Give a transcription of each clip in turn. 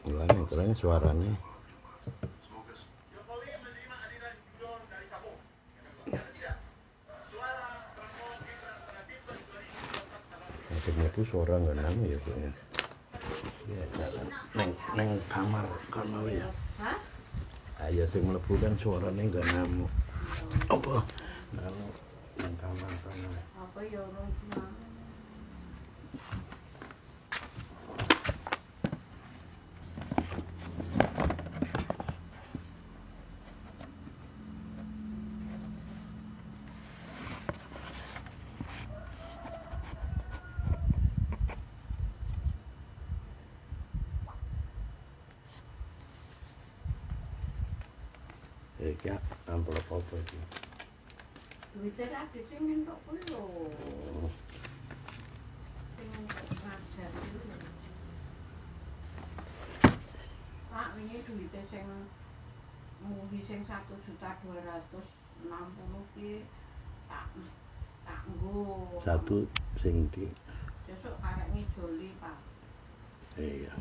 Mulane keren suarane. Akhirnya itu suara nggak nama ya Bu ya. Ya, neng kamar kono ya. Hah? Ayo sing mlebu kan suarane nggak nemu. Apa? Neng kamar kono. Apa ya orang gimana? Iki amplop apa iki? Duitnya tadi sing entuk kuwi lho. Sing ngajar kuwi lho. Pak, wingi duitnya sing mugi sing 1.260.000 ki tak nggo. Satu sing di Besok karek ngijoli, Pak. iya.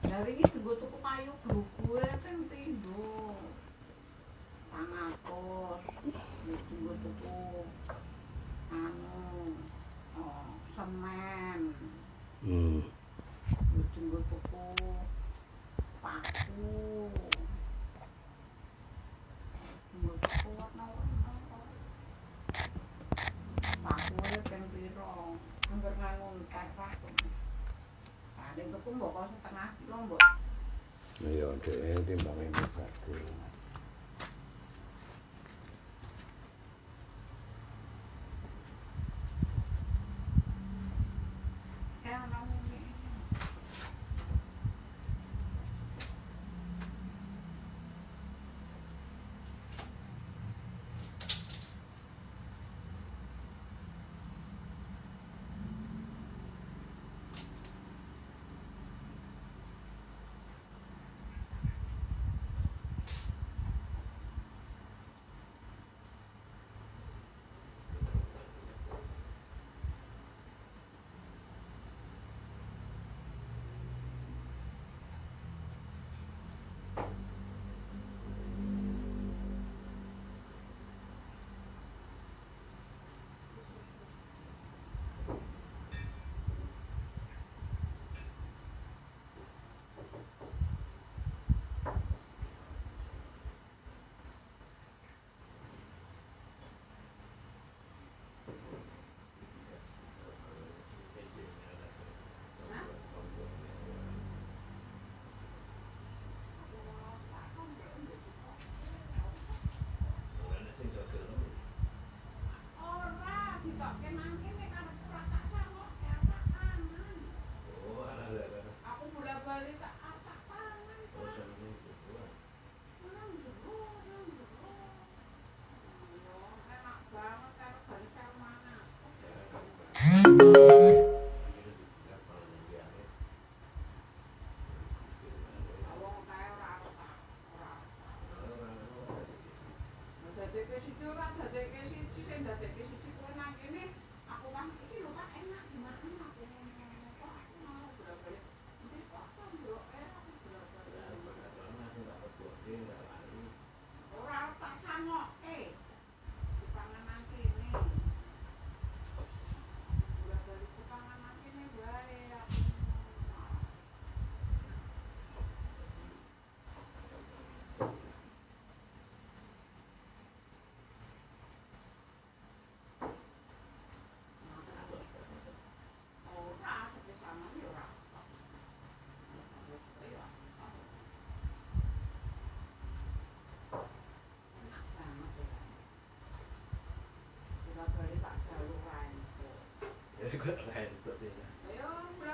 Lah wingi dienggo tuku kayu glugu ping pindho. 500. Dienggo tuku semen. Dienggo tuku paku. Dienggo tuku warna-warna. Paku ping pira? Angger nganggo paku. Ada tuku mbok kok setengah kilo mbok. Iya, dhek timbange satu.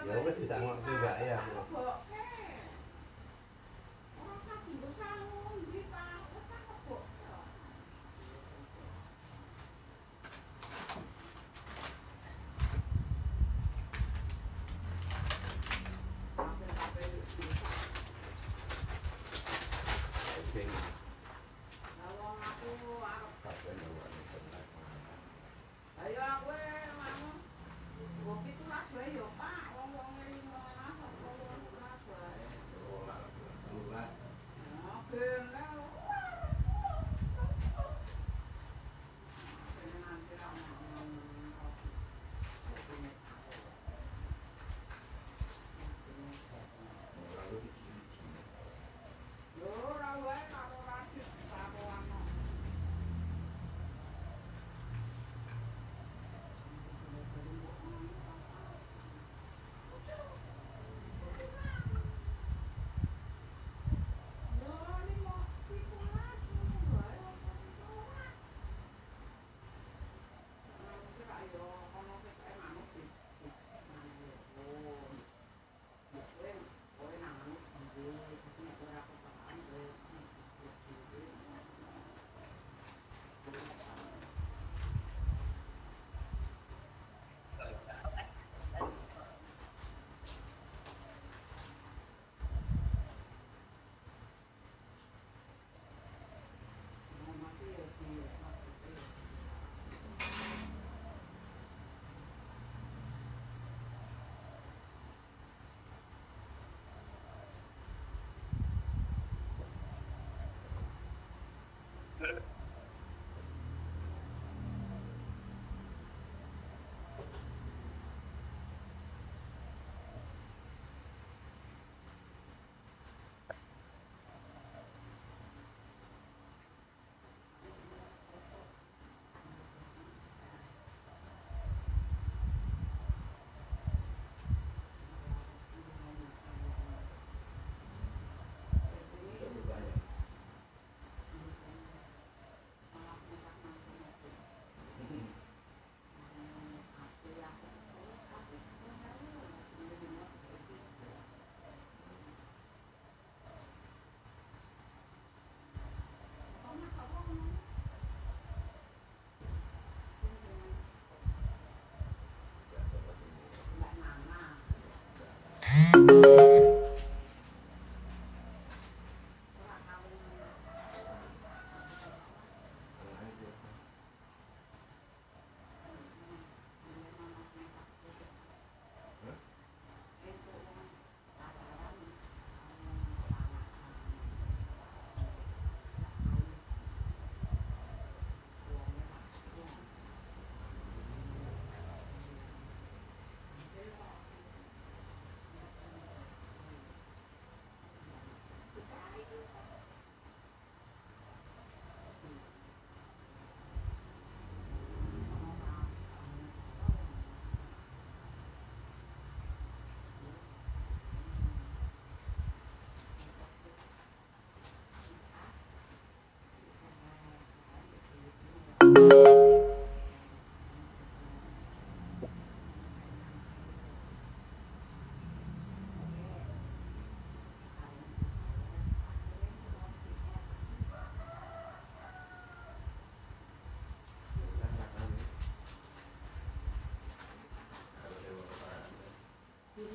Ya wis ditangokke Mbak ya.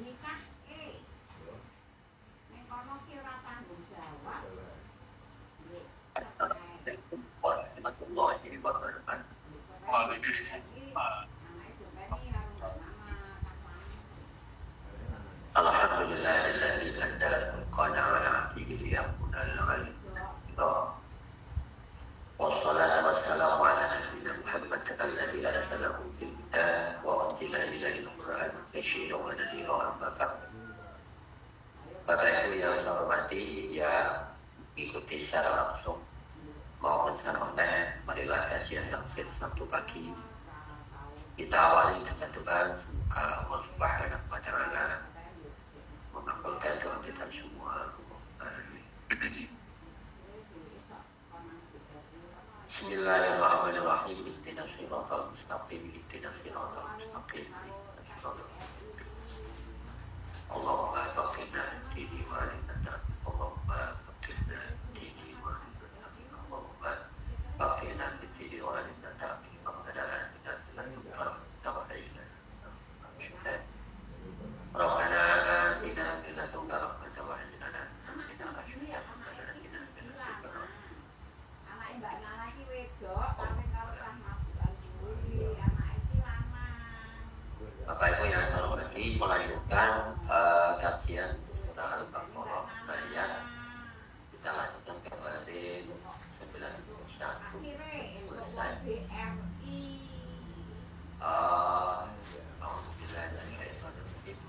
Nikah, nek kono ki ora tanggung jawab. Warahmatullahi wabarakatuh. Alhamdulillahilladzi anzala al-Qur'ana ala abdihi liyakuna lil-'alamin wassalatu wassalamu ala nabiyyina Muhammad alladzi arsalahu fil kitab wa unzila ilaihi al-Qur'an basyiran wa nadhiran amma ba'd. Bapak Ibu yang saya hormati, ya ikuti secara langsung maupun secara online, marilah kajian tafsir Sabtu pagi. Kita awali dengan doa, semoga Allah Subhanahu wa Ta'ala mengabulkan doa kita semua. Bismillahirrahmanirrahim. Ihdinas siratal mustaqim, ihdinas siratal mustaqim, ihdinas siratal mustaqim. Allahumma faqihna dini wa alimna, Allahumma faqihna dini wa alimna, Allahumma faqihna dini wa alimna, Rabbana atina fid dunya hasanatan wa qina adzabannar. Rabbana atina min ladunka rahmatan wa hab lana min ladunka rahmatan. Rabbana atina min ladunka rahmatan. Anake Mbak Nana iki wedok, kawin karo Rahmatullahi kuwi, anake iki lanang. Bapak Ibu yang saya hormati, melanjutkan kajian surah Al-Baqarah ayat kita lanjutkan ke baris 91 selesai. Alhamdulillah dan syaitanir rajim.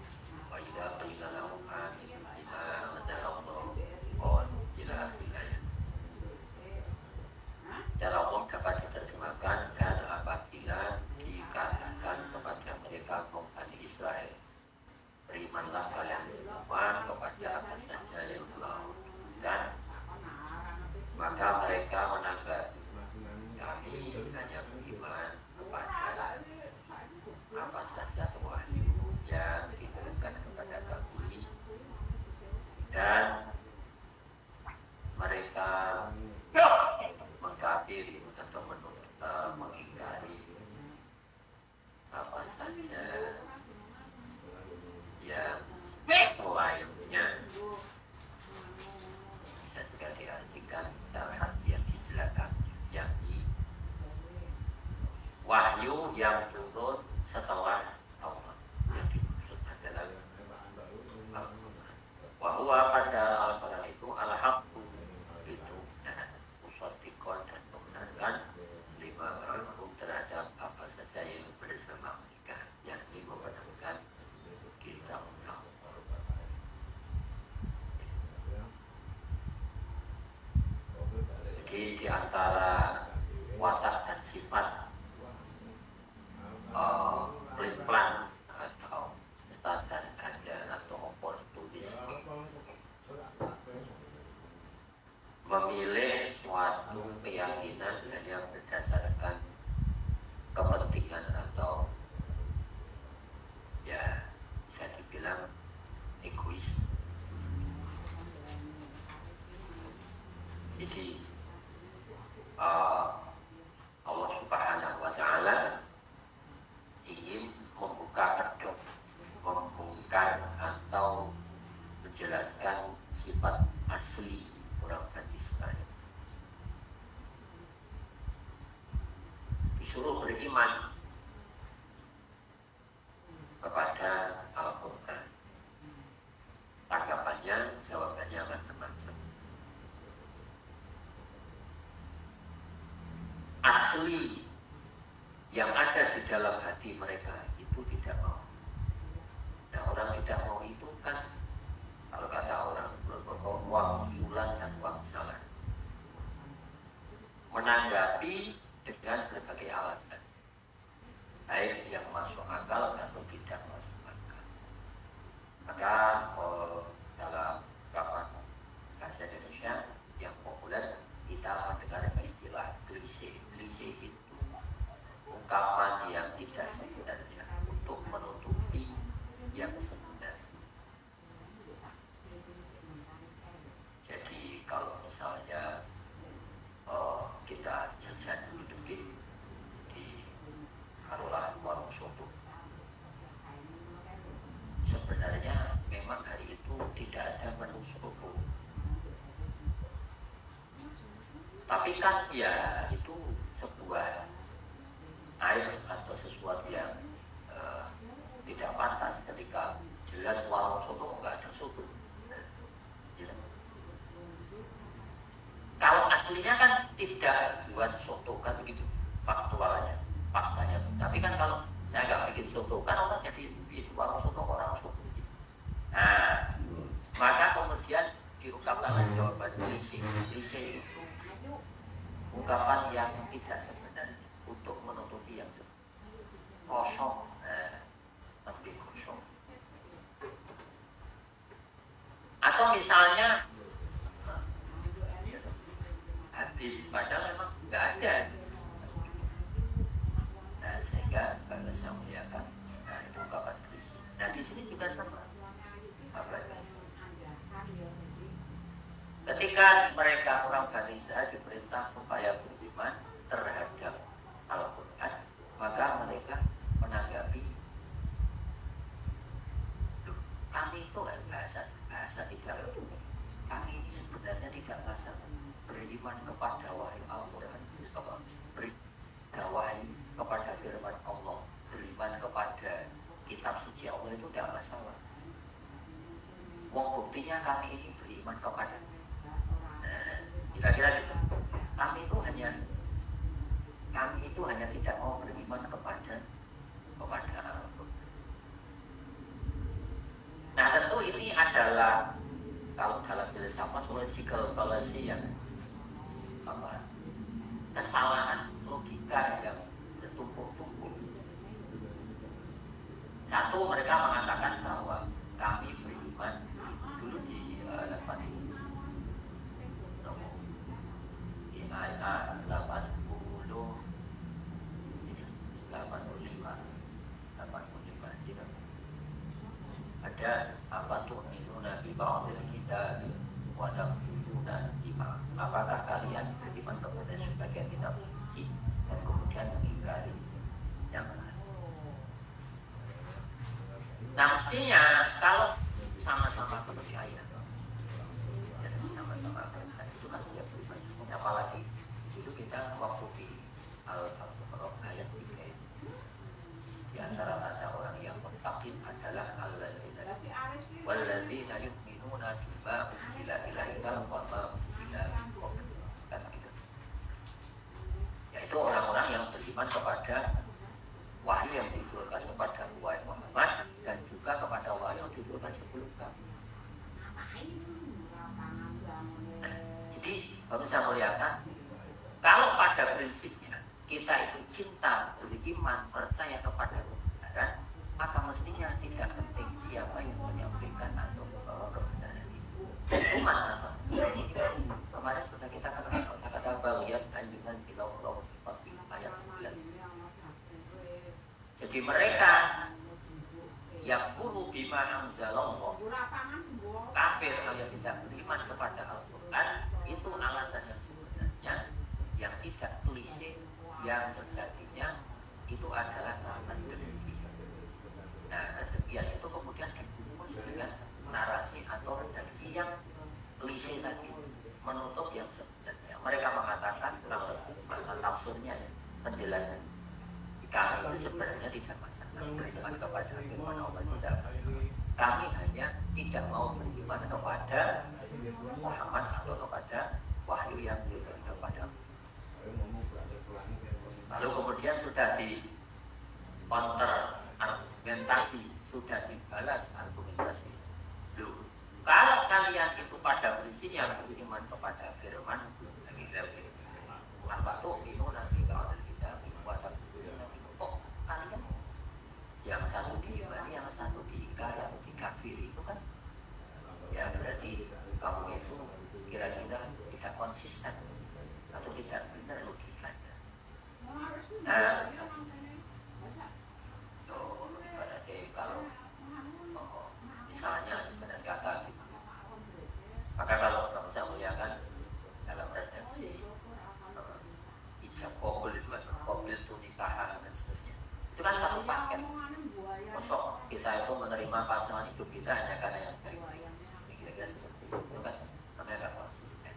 Wa idza qila lahum aminu bima anzala Allah qalu ila akhirih. Secara umum dapat diterjemahkan, dan apabila dikatakan kepada mereka kaum Bani Israel, berimanlah kalian semua kepada apa saja yang telah dan maka mereka menanggapi, kami hanya beriman kepada apa saja wahyu yang diturunkan kepada kami, dan mereka mengkafiri atau mengingkari apa saja yang selainnya. Bisa juga diartikan secara arti yang di belakang, yakni wahyu yang turun setelah Allah. Yang dimaksud adalah wahwa pada Al-Quran itu al-haqqu, itu musaddiqon dan membenarkan lima hukum terhadap apa saja yang bersama mereka, yakni membenarkan kitab Allah. Jadi di antara watak dan sifat pelin-pelan atau standar ganda atau oportunisme, memilih suatu keyakinan hanya berdasarkan kepentingan atau ya bisa dibilang egois. Jadi Allah Subhanahu wa Ta'ala ingin membuka kedok, membongkar atau beriman kepada Al-Quran? Tanggapannya, jawabannya macam-macam. Asli yang ada di dalam hati mereka itu tidak mau. Nah, orang tidak mau itu kan, kalau kata orang berpokok, wang sulan dan wang salah. Menanggapi dengan berbagai alasan, baik yang masuk akal atau tidak masuk akal. Maka dalam ungkapan bahasa Indonesia yang populer, kita mendengar istilah klise. Klise itu ungkapan yang tidak sebenarnya untuk menutupi yang sebenarnya. Jadi kalau misalnya kita jajan duduk di taruhlah warung soto, sebenarnya memang hari itu tidak ada menu soto, tapi kan ya itu sebuah aib atau sesuatu yang tidak pantas ketika jelas warung soto nggak ada soto. Gitu. Kalau aslinya kan tidak buat soto kan begitu faktualnya, faktanya. Tapi kan kalau saya nggak bikin soto kan orang jadi itu warung soto orang soto. Nah, maka kemudian diungkapkanlah jawaban klise. Klise itu ungkapan yang tidak sebenarnya untuk menutupi yang kosong, lebih kosong. Atau misalnya habis, padahal memang nggak ada. Nah, sehingga kalau saya melihatkan, nah itu ungkapan klise. Nah, di sini juga sama. Ketika mereka orang Bani Israil diperintah supaya beriman terhadap Al-Quran, maka mereka menanggapi, kami itu bahasa tidak itu. Kami ini sebenarnya tidak masalah beriman kepada wahyu Al-Quran, beriman wahyu kepada firman Allah, beriman kepada kitab suci Allah itu tidak masalah. Wong buktinya kami ini beriman kepada, kira-kira gitu. Kami itu hanya tidak mau beriman kepada Al-Quran. Nah, tentu ini adalah kalau dalam filsafat logical fallacy yang kesalahan logika yang bertumpuk-tumpuk. Satu, mereka mengatakan bahwa kami beriman dulu di 85 gitu. Ada apa tuh minuna bi ba'dil kitab wa takfuruna bima. Apakah kalian beriman kepada sebagian kitab suci dan kemudian mengingkari yang lain? Nah, mestinya kalau sama-sama percaya dan sama-sama percaya itu kan ya beriman. Apalagi itu kita waktu di Al-Baqarah ayat 3 di antara tanda orang yang mutakin adalah walladzina yu'minuna bima unzila ilaika wa ma unzila min qablika, kan gitu. Yaitu orang-orang yang beriman kepada wahyu yang diturunkan kepada Muhammad dan juga kepada wahyu yang diturunkan sebelum kami. Nah, jadi kalau saya melihatkan, kalau pada prinsipnya kita itu cinta, beriman, percaya kepada kebenaran, maka mestinya tidak penting siapa yang menyampaikan atau membawa kebenaran itu. Cuma asal ini kemarin sudah kita katakan kata-kata bagian ayunan tilau ayat 9. Jadi mereka yang furu bima anzalallah, kafir yang tidak beriman kepada Al-Quran, itu alasan yang sebenarnya yang tidak klise, yang sejatinya itu adalah karena kedengki. Nah, kedengkian itu kemudian dibungkus dengan narasi atau redaksi yang klise tadi, menutup yang sebenarnya. Mereka mengatakan kurang lebih makna tafsirnya, penjelasan. Kami itu sebenarnya tidak masalah beriman kepada firman Allah, tidak masalah. Kami hanya tidak mau beriman kepada Muhammad atau kepada wahyu yang diberikan kepada. Lalu kemudian sudah di counter argumentasi, sudah dibalas argumentasi. Loh, kalau kalian itu pada prinsipnya beriman kepada firman, apa tuh bingung nanti kalau kita buatan kok kalian yang satu diimani, yang satu diingkar, yang dikafiri itu kan? Ya berarti kamu itu kira-kira tidak konsisten atau tidak benar logikanya. Nah, berarti kalau misalnya benar kata, maka kalau saya muliakan dalam redaksi ijab kabul itu kan, kabul itu nikahan dan seterusnya, itu kan satu paket. Masuk kita itu menerima pasangan hidup kita hanya karena yang baik-baik, kira-kira seperti itu kan, namanya nggak konsisten.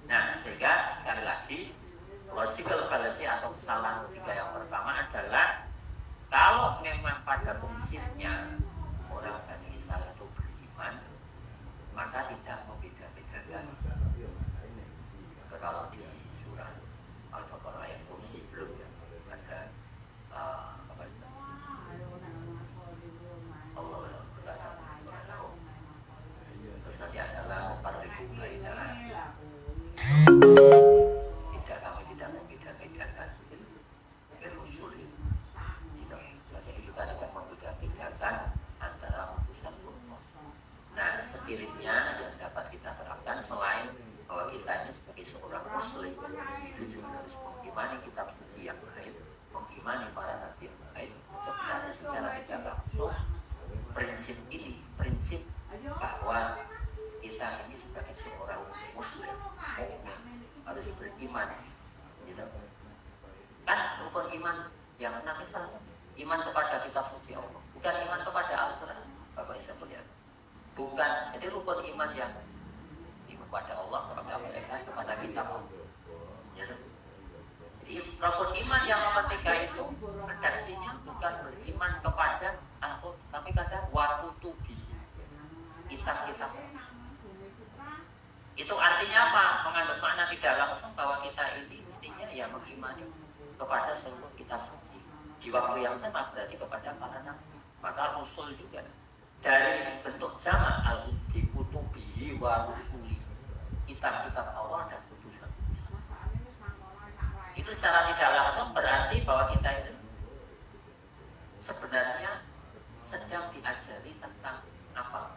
Nah, sehingga sekali lagi logical fallacy atau kesalahan logika yang pertama adalah kalau memang pada prinsipnya orang Bani Israil itu beriman, maka tidak membeda-bedakan. Maka kalau di surah Al-Baqarah ayat kursi belum ya ada apa itu? Allah terus nanti adalah farriqu bainana. Tidak, kami tidak membeda-bedakan berusulin. Jadi kita tidak membeda-bedakan antara utusan Allah. Nah, spiritnya yang dapat kita terapkan selain bahwa kita ini sebagai seorang muslim itu juga harus mengimani kitab suci yang lain, mengimani para nabi yang lain. Sebenarnya secara tidak langsung prinsip ini, prinsip bahwa kita ini sebagai seorang muslim mukmin harus beriman, gitu. Kan rukun iman yang enam itu iman kepada kitab suci Allah, bukan iman kepada Al-Quran, Bapak Isa melihat. Bukan, jadi rukun iman yang kepada Allah, kepada malaikat, kepada kitab Allah. Jadi rukun iman yang nomor 3 itu redaksinya bukan beriman kepada Al-Quran, tapi kepada wakutubi, kitab-kitab. Itu artinya apa? Mengandung makna tidak langsung bahwa kita ini mestinya ya mengimani kepada seluruh kitab suci. Di waktu yang sama berarti kepada para nabi. Maka Rasul juga dari bentuk jamak al-bi kutubihi wa rusuli, kitab-kitab Allah dan putusan-putusan. Itu secara tidak langsung berarti bahwa kita itu sebenarnya sedang diajari tentang apa?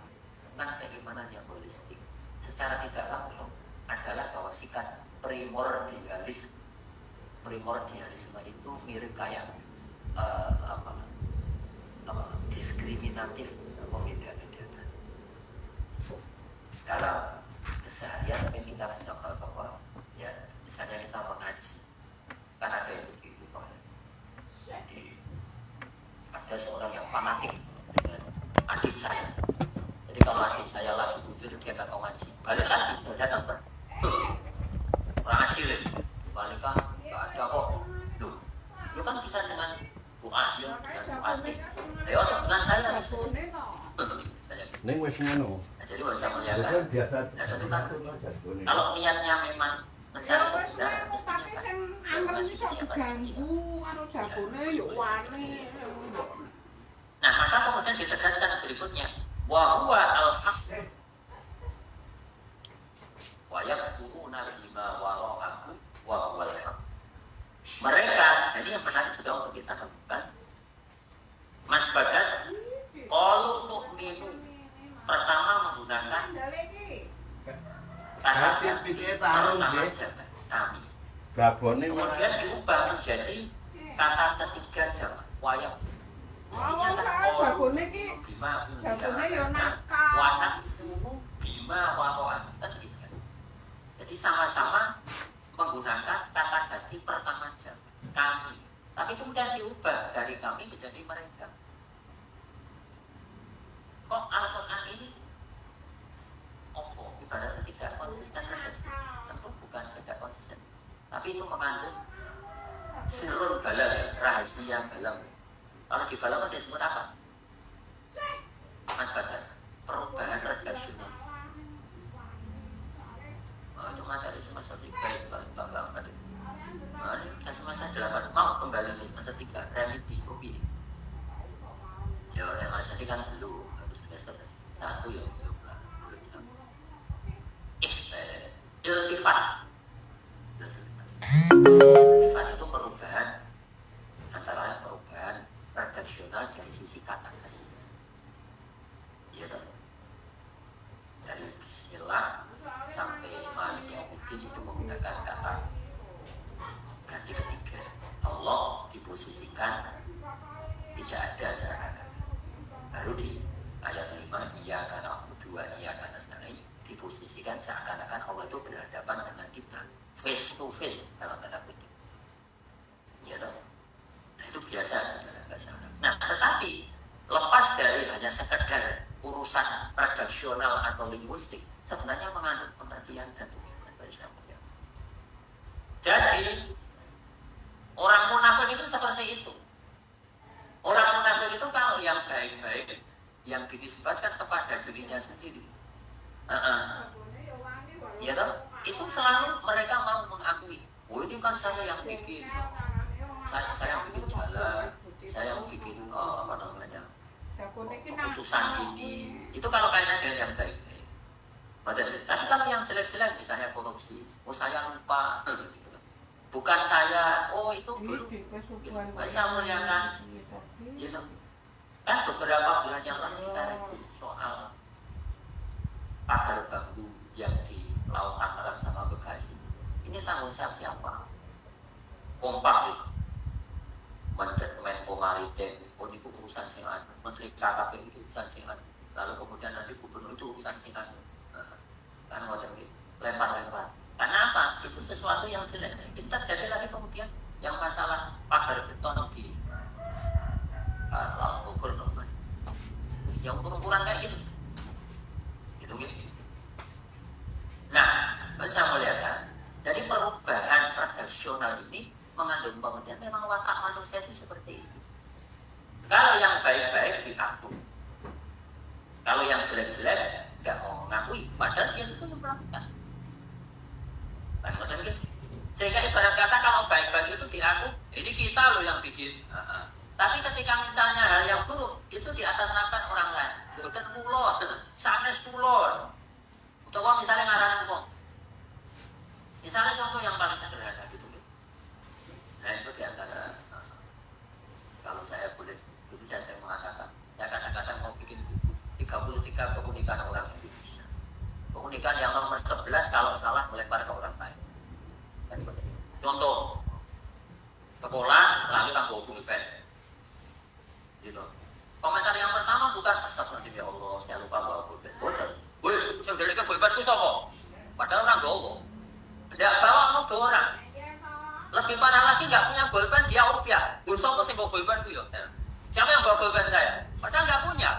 Tentang keimanan yang holistik. Secara tidak langsung adalah bahwa sikap primordialisme itu mirip kayak diskriminatif, membeda-bedakan. Dalam keseharian mungkin kita bisa bahwa ya misalnya kita mengaji kan ada yang begitu, jadi ada seorang yang fanatik dengan adik saya. Jadi kalau adik saya lagi uzur dia nggak mau ngaji, balik lagi dia datang orang ngaji lagi, balik kan nggak ada kok. Lu kan bisa dengan doa ya, dengan doa ayo dengan saya Neng wes ngono. jadi bisa melihat kalau niatnya memang mencari kebenaran tapi sing angel iso diganggu karo jagone yo wani. Nah, maka kemudian ditegaskan berikutnya, wa huwa al-haq wa yakfuruna bima wara'ahu wa huwal haq. Mereka, ini yang menarik juga untuk kita lakukan, Mas Bagas, qalu tu'minu, pertama menggunakan kata kami. Kemudian diubah menjadi kata ketiga jamak wayak. Mestinya kan jagone iki jagone yo nakal. Wanak suhu bima waroan kan gitu. Jadi sama-sama menggunakan kata ganti pertama jamak kami. Tapi kemudian diubah dari kami menjadi mereka. Kok Al-Quran ini ibaratnya tidak konsisten, tentu bukan tidak konsisten, tapi itu mengandung Sirrun balag, rahasia balag. Kalau di balag disebut apa? Mas Badar, perubahan redaksional. Oh, itu materi semester 3 itu kalau Bapak angkat itu. Nah, ini semester 8 mau kembali ke semester 3 remedi, oke. Ya, oleh Mas Adi kan belum, harus semester 1 ya belum lah. Iltifat. Iltifat itu perubahan antara lain perubahan redaksional dari sisi kata tadi. Iya dong. Dari Bismillah sampai Malik Yaumiddin itu menggunakan kata ganti ketiga. Allah diposisikan tidak ada secara kata. Baru di ayat 5 iya karena dua iya karena nasta'in diposisikan seakan-akan Allah itu berhadapan dengan kita face to face dalam tanda kutip. Iya dong. Nah itu biasa dalam bahasa Arab. Nah tetapi lepas dari hanya sekedar urusan redaksional atau linguistik, sebenarnya mengandung pengertian dan tujuan bagi yang. Jadi orang munafik itu seperti itu. Orang munafik itu kalau yang baik-baik, yang dinisbatkan kepada dirinya sendiri, ya toh, itu selalu mereka mau mengakui, oh ini kan saya yang bikin, saya yang bikin jalan, saya yang bikin apa namanya keputusan ini. Itu kalau kaitannya dengan yang baik-baik. Tapi kalau yang jelek-jelek, misalnya korupsi, oh saya lupa, bukan saya, oh itu dulu, saya muliakan. You know, kan beberapa bulan yang lalu kita review soal pagar bambu yang di Laut Tangerang sama Bekasi. Ini tanggung jawab siapa? Kompak itu. Menteri Menko Maritim, oh itu urusan singan. Menteri KKP itu urusan singan. Lalu kemudian nanti gubernur itu urusan singan. Kan macam gitu, lempar-lempar. Karena apa? Itu sesuatu yang jelek. Kita terjadi lagi kemudian yang masalah pagar beton di Laut Bogor, yang ukuran kayak gitu, gitu. Nah, saya melihat dari perubahan redaksional ini mengandung pengertian memang watak manusia itu seperti itu. Kalau yang baik-baik diaku, kalau yang jelek-jelek nggak mau mengakui, padahal dia itu yang melakukan. Kan gitu. Sehingga ibarat kata kalau baik-baik itu diaku, ini kita loh yang bikin. Tapi ketika misalnya hal yang buruk itu di atas namakan orang lain, bukan pulau, sanes pulau, atau misalnya ngarahin wong. Misalnya contoh yang paling sederhana gitu. Nah itu diantara kalau saya boleh bisa saya mengatakan, saya kadang-kadang mau bikin 33 keunikan orang Indonesia. Keunikan yang nomor 11 kalau salah melempar ke orang lain. Contoh, sekolah lalu nanggo pulpen. Gitu. Komentar yang pertama bukan astagfirullah ya Allah, saya lupa bawa pulpen. Betul. Woi, saya udah lihat pulpenku sama. Padahal orang gowo. Tidak bawa mau orang. Lebih parah lagi nggak punya pulpen dia rupiah. Gue sama sih bawa pulpenku ya. Siapa yang bawa pulpen saya? Padahal nggak punya.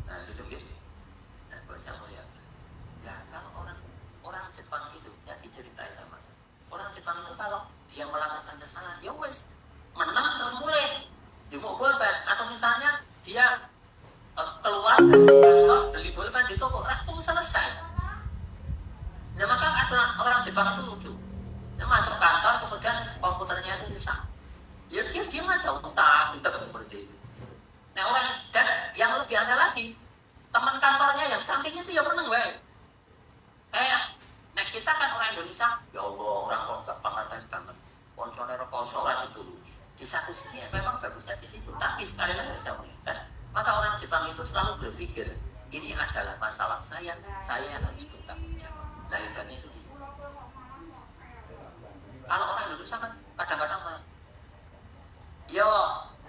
Nah itu gitu. Nah saya melihat. Ya kalau orang Jepang itu saya diceritain sama orang Jepang itu kalau dia melakukan kesalahan, ya wes menang terus mulai. Jumuk pulpen atau misalnya dia keluar dari kantor beli pulpen di toko rampung selesai. Nah maka ada orang Jepang itu lucu. Dia masuk kantor kemudian komputernya itu rusak. Ya dia diam aja utak seperti itu. Nah orang dan yang lebih aneh lagi teman kantornya yang sampingnya itu ya meneng wae. Kayak nah kita kan orang Indonesia, ya Allah orang kok gak pangerten banget. Koncone rekosoran itu. Di satu sisi memang bagusnya di situ, tapi sekali lagi saya melihat, maka orang Jepang itu selalu berpikir ini adalah masalah saya yang harus bertanggung jawab. Lahirkannya itu di situ. Kalau orang Indonesia kan kadang-kadang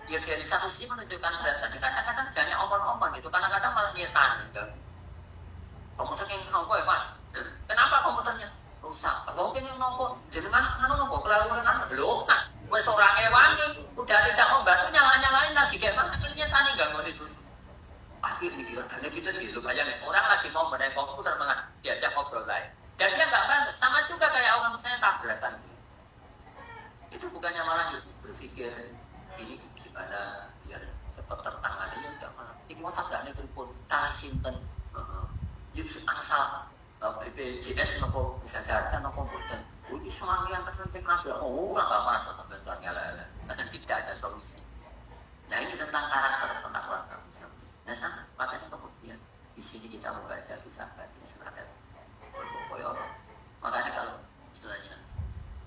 ya dari satu sisi menunjukkan berat, tapi kadang-kadang hanya omong-omong gitu, kadang-kadang malah nyetan gitu. Komputer kayak nopo ya Pak? Kenapa komputernya rusak? Mungkin yang nopo, jadi mana nopo kelaruan belum kan? Wes orangnya wangi, udah tidak membantu nyala-nyalain lagi kayak mana akhirnya tani ganggu terus. Akhir nih karena kita dulu bayangin orang lagi mau benahi komputer malah diajak ngobrol lain dan dia nggak bantu, sama juga kayak orang saya tabrakan. Itu bukannya malah berpikir ini gimana biar cepat tertangani, ya udah malah di otak gak nih pun kalah sinten yuk asal BPJS nopo bisa jajan nopo boten ini semangat yang tersentik nabi nggak apa-apa bentarnya lah tidak ada solusi. Nah ini tentang karakter penakwa kamu. Nah sama makanya kemudian di sini kita membaca kisah Bani Israil berboyo. Makanya kalau istilahnya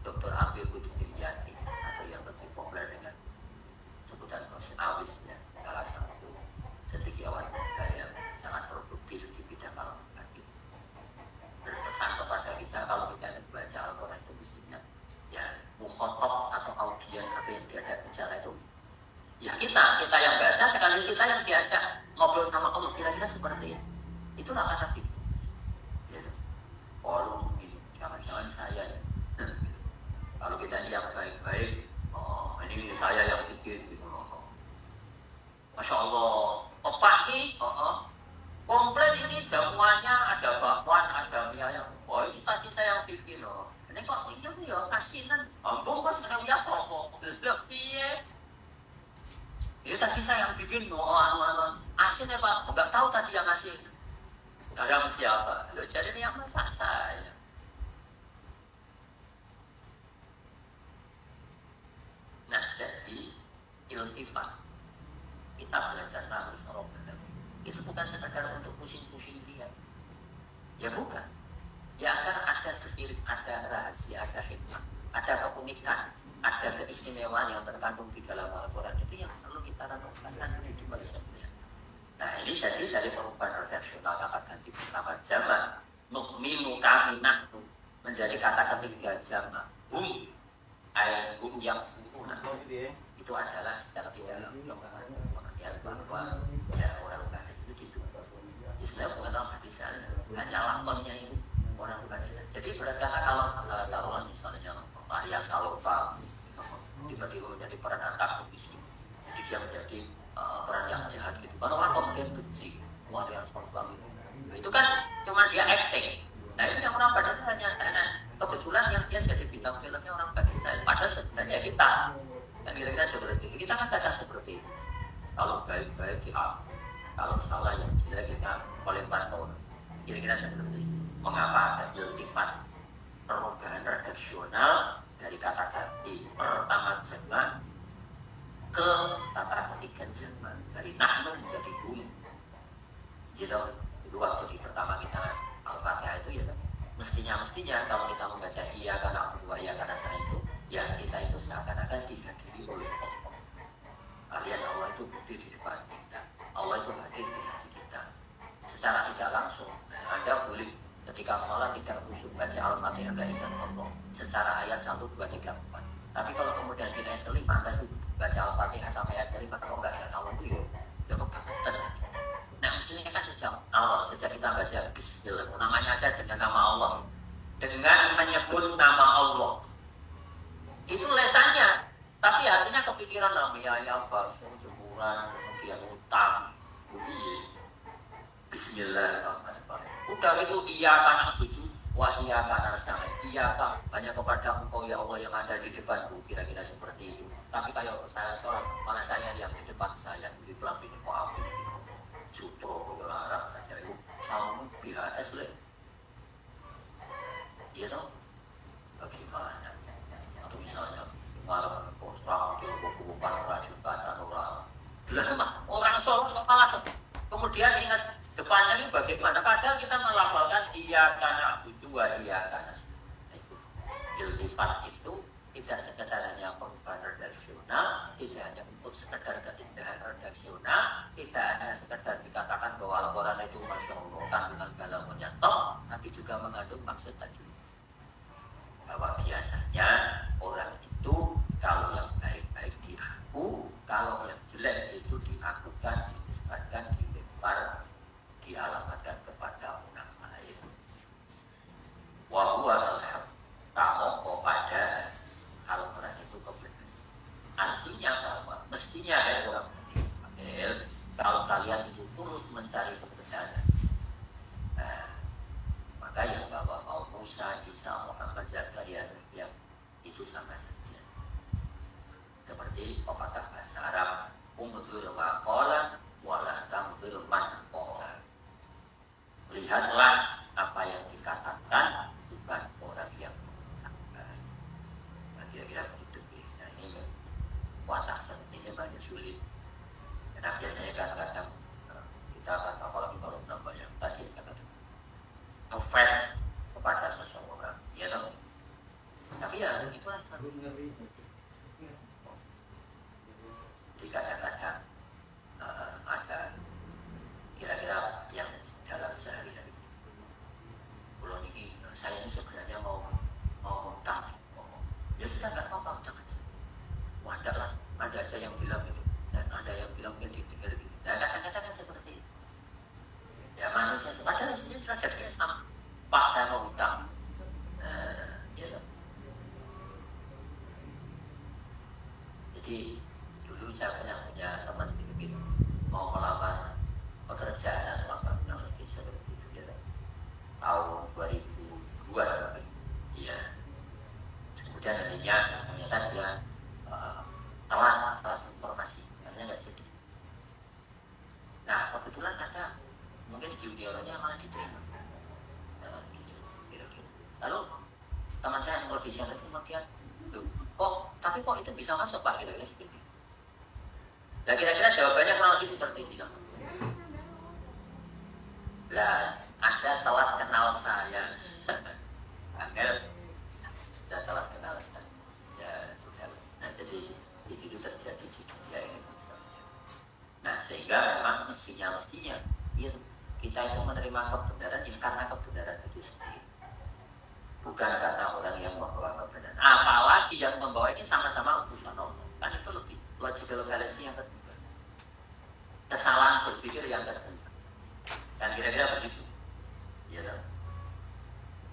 Dr. Abdul Qudus Dimyati atau yang lebih populer dengan sebutan Awis ya, salah satu cendekiawan muda yang sangat produktif di bidang Al-Quran, berpesan kepada kita kalau kita membaca Al-Quran itu mestinya ya mukhotob atau audien apa yang diajak bicara itu ya kita yang baca sekali kita yang diajak ngobrol sama Allah kira-kira seperti itu. Itulah kata itu ya, oh mungkin jangan-jangan saya ya kalau kita ini yang baik-baik ini saya yang bikin gitu. Masya Allah, opak ini, komplit ini jamuannya ada bakwan, ada mie ayam. Oh ini tadi saya yang bikin loh. Ini kok ini ya kasinan. Ampun pas kena biasa kok. Lebih ini tadi saya yang bikin loh. Asin ya Pak. Enggak tahu tadi yang ngasih garam siapa. Lo jadi ini yang masak saya. Nah jadi iltifat kita belajar Nabi SAW itu bukan sekedar untuk pusing-pusing dia ya bukan ya agar ada spirit, ada rahasia, ada hikmah, ada keunikan, ada keistimewaan yang terkandung di dalam Al-Quran itu yang perlu kita renungkan dan itu bisa melihat. Nah ini jadi dari perubahan redaksional kata ganti pertama zaman nukminu kami nahnu menjadi kata ketiga zaman hum yang sempurna itu adalah secara tidak langsung pengertian bahwa ya orang Batak itu gitu. Islam bukan orang Batak, hanya lakonnya itu orang Batak. Jadi berat kata kalau taruhan misalnya Maria Salopa tiba-tiba menjadi peran antagonis, jadi dia menjadi peran yang jahat gitu. Kan orang kemudian benci Maria Salopa itu kan cuma dia acting. Nah ini yang orang Batak itu hanya kebetulan yang dia jadi bintang filmnya orang Batak. Padahal sebenarnya kita dan kira-kira seperti itu. Kita kan kadang seperti itu. Kalau baik-baik diam, kalau salah yang jelek kita oleh pantau. Kira-kira seperti itu. Mengapa ada iltifat perubahan redaksional dari kata ganti pertama zaman ke kata ketiga zaman dari nahnu menjadi hum. Jadi itu waktu di pertama kita Al-Fatihah itu ya mestinya kalau kita membaca iya karena dua iya karena sana itu ya kita itu seakan-akan dihadiri oleh Allah alias Allah itu hadir di depan kita, Allah itu hadir di hati kita secara tidak langsung. Anda boleh ketika sholat tidak khusyuk baca Al-Fatihah gak ingat Allah secara ayat 1, 2, 3, 4. Tapi kalau kemudian di ayat 5 Anda baca Al-Fatihah sampai ayat 5 kalau gak ingat Allah itu ya kebangetan. Nah mestinya kan sejak awal, sejak kita baca Bismillah namanya aja dengan nama Allah, dengan menyebut nama Allah itu lesannya, tapi hatinya kepikiran namanya bakso, jemuran, kemudian utang, Bismillahirrahmanirrahim. Udah gitu iya karena begitu, wa iya karena nasta'in, iya kan hanya kepada Engkau ya Allah yang ada di depanku, kira-kira seperti itu. Tapi kalau saya seorang, malah saya yang di depan saya di dalam ini mau ambil sutro, larang saja itu sama BHS le, iya dong, bagaimana? Atau misalnya malam orang bukan rajukan orang Solo malah kemudian ingat depannya ini bagaimana? Padahal kita melafalkan iya karena butuh iya karena itu iltifat itu tidak sekedar hanya perubahan redaksional, tidak hanya untuk sekedar keindahan redaksional, tidak hanya sekedar dikatakan bahwa Al-Quran itu Masya Allah kandungan dalam menyetop, tapi juga mengandung maksud tadi bahwa biasanya orang itu kalau yang baik-baik diaku, kalau yang jelek itu diakukan, dinisbatkan, dilempar, dialamatkan kepada orang lain. Wa huwa al-haq, kamu pada Al-Quran itu kebenaran. Artinya bahwa mestinya ada orang Israel kalau kalian itu terus mencari kebenaran. Nah, maka yang bahwa mau Musa, Isa, Muhammad, Zakaria yang itu sama saja. ma qala wa la tanzur man qala. Lihatlah apa yang dikatakan, bukan orang yang mengatakan. Nah, kira-kira begitu. Nah, ini watak seperti ini banyak sulit. Karena biasanya kadang-kadang kita akan, apalagi kalau nambah yang tadi saya katakan, offense kepada seseorang, ya dong. Tapi ya itulah. Jadi kadang-kadang ada kira-kira yang dalam sehari-hari. Kalau ini saya ini sebenarnya mau utang, ya sudah nggak apa-apa, utang aja. Wadah lah, ada aja yang bilang itu, dan ada yang bilang mungkin didengar gitu. Nah, kadang-kadang kan seperti itu. Ya manusia, padahal sendiri tradisinya sama. Pak, saya mau utang. Ya. Jadi dulu saya punya teman bikin mau melamar pekerjaan atau apa lebih seperti itu gitu. Tahun 2002 iya. Kemudian ternyata dia telat informasi, karena nggak jadi. Nah kebetulan ada mungkin juniornya malah diterima. Gitu, kira-kira. Lalu teman saya yang lebih senior itu kemudian, tapi kok itu bisa masuk Pak, kira-kira seperti itu. Nah kira-kira jawabannya kurang lebih seperti ini kan. Lah Anda telat kenal saya. Angel sudah telat kenal saya. Ya sudah. Nah jadi itu terjadi di dunia ini misalnya. Nah sehingga memang mestinya ya, kita itu menerima kebenaran ini karena kebenaran itu sendiri, bukan karena orang yang membawa kebenaran. Apalagi yang membawa ini sama-sama utusan Allah, kan itu lebih logical fallacy yang kedua, kesalahan berpikir yang kedua, dan kira-kira begitu. Ya,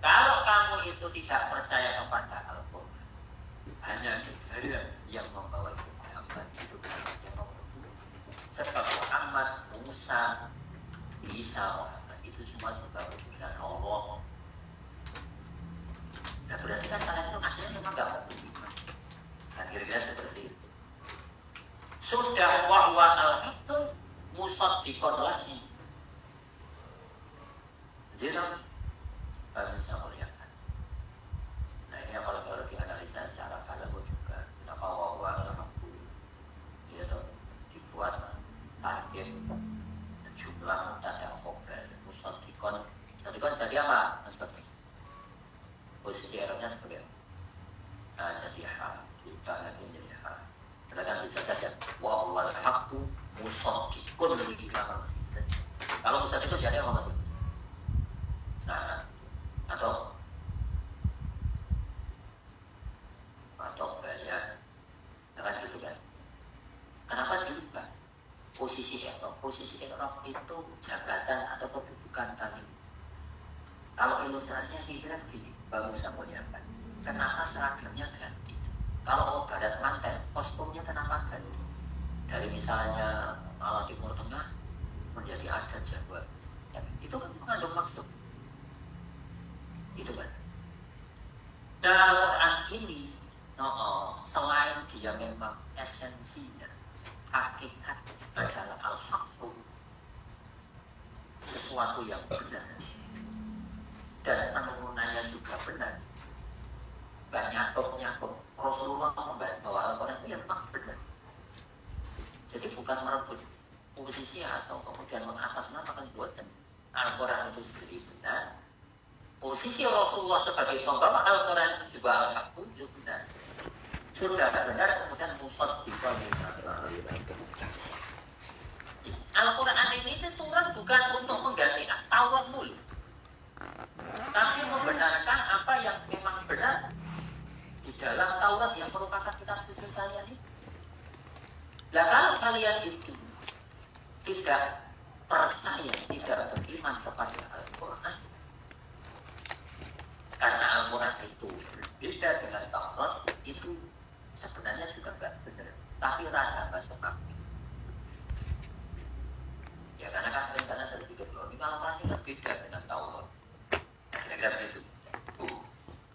kalau kamu itu tidak percaya kepada Al-Quran, hanya negara yang membawa Muhammad itu yang nomor 2. Sebab Muhammad, Musa, Isa, Muhammad itu semua juga utusan Allah. Nah berarti kan kalian itu aslinya memang gak mau beriman. Kan kira-kira seperti itu. Sudah wahwa al-haqqu musaddiqon lagi. Jadi kami bisa melihatkan. Nah ini apalagi kalau dianalisa secara balaghah juga. Kenapa wahwa al-haqqu itu dibuat target jumlah mubtada khobar musaddiqon. Musaddiqon jadi apa? Seperti posisi Arabnya seperti apa? Nah, jadi hal kita lagi menjadi hal. Kita kan bisa saja wal haqqu musaddiqun lebih lama. Kalau musaddiqun jadi apa maksudnya? Nah, atau banyak, kan gitu kan? Kenapa diubah? Posisi Arab itu jabatan atau kedudukan kalimat. Kalau ilustrasinya kira-kira begini, bagus saya muliakan. Kenapa seragamnya ganti? Kalau barat manten, kostumnya kenapa ganti? Dari misalnya ala Timur Tengah menjadi adat Jawa, itu kan mengandung maksud. Itu kan. Dan Al-Quran ini, selain dia memang esensinya, hakikatnya adalah al-haqqu, sesuatu yang benar, dan penurunannya juga benar. Gak nyakop Rasulullah membawa Al-Quran itu memang benar. Jadi bukan merebut posisi atau kemudian mengatasnamakan buatan. Al-Quran itu sendiri benar. Posisi Rasulullah sebagai pembawa Al-Quran itu juga al-haqqu itu benar. Sudah benar kemudian musaddiqon. Al-Quran ini turun bukan untuk mengganti Taurat mulu, tapi membenarkan apa yang memang benar di dalam Taurat yang merupakan kitab suci kalian itu. Nah kalau kalian itu tidak percaya, tidak beriman kepada Al-Quran, karena Al-Quran itu berbeda dengan Taurat, itu sebenarnya juga nggak benar, tapi rada masuk akal. Ya karena kan karena terpikir ini kalau Al-Quran ini beda dengan Taurat, kira-kira begitu.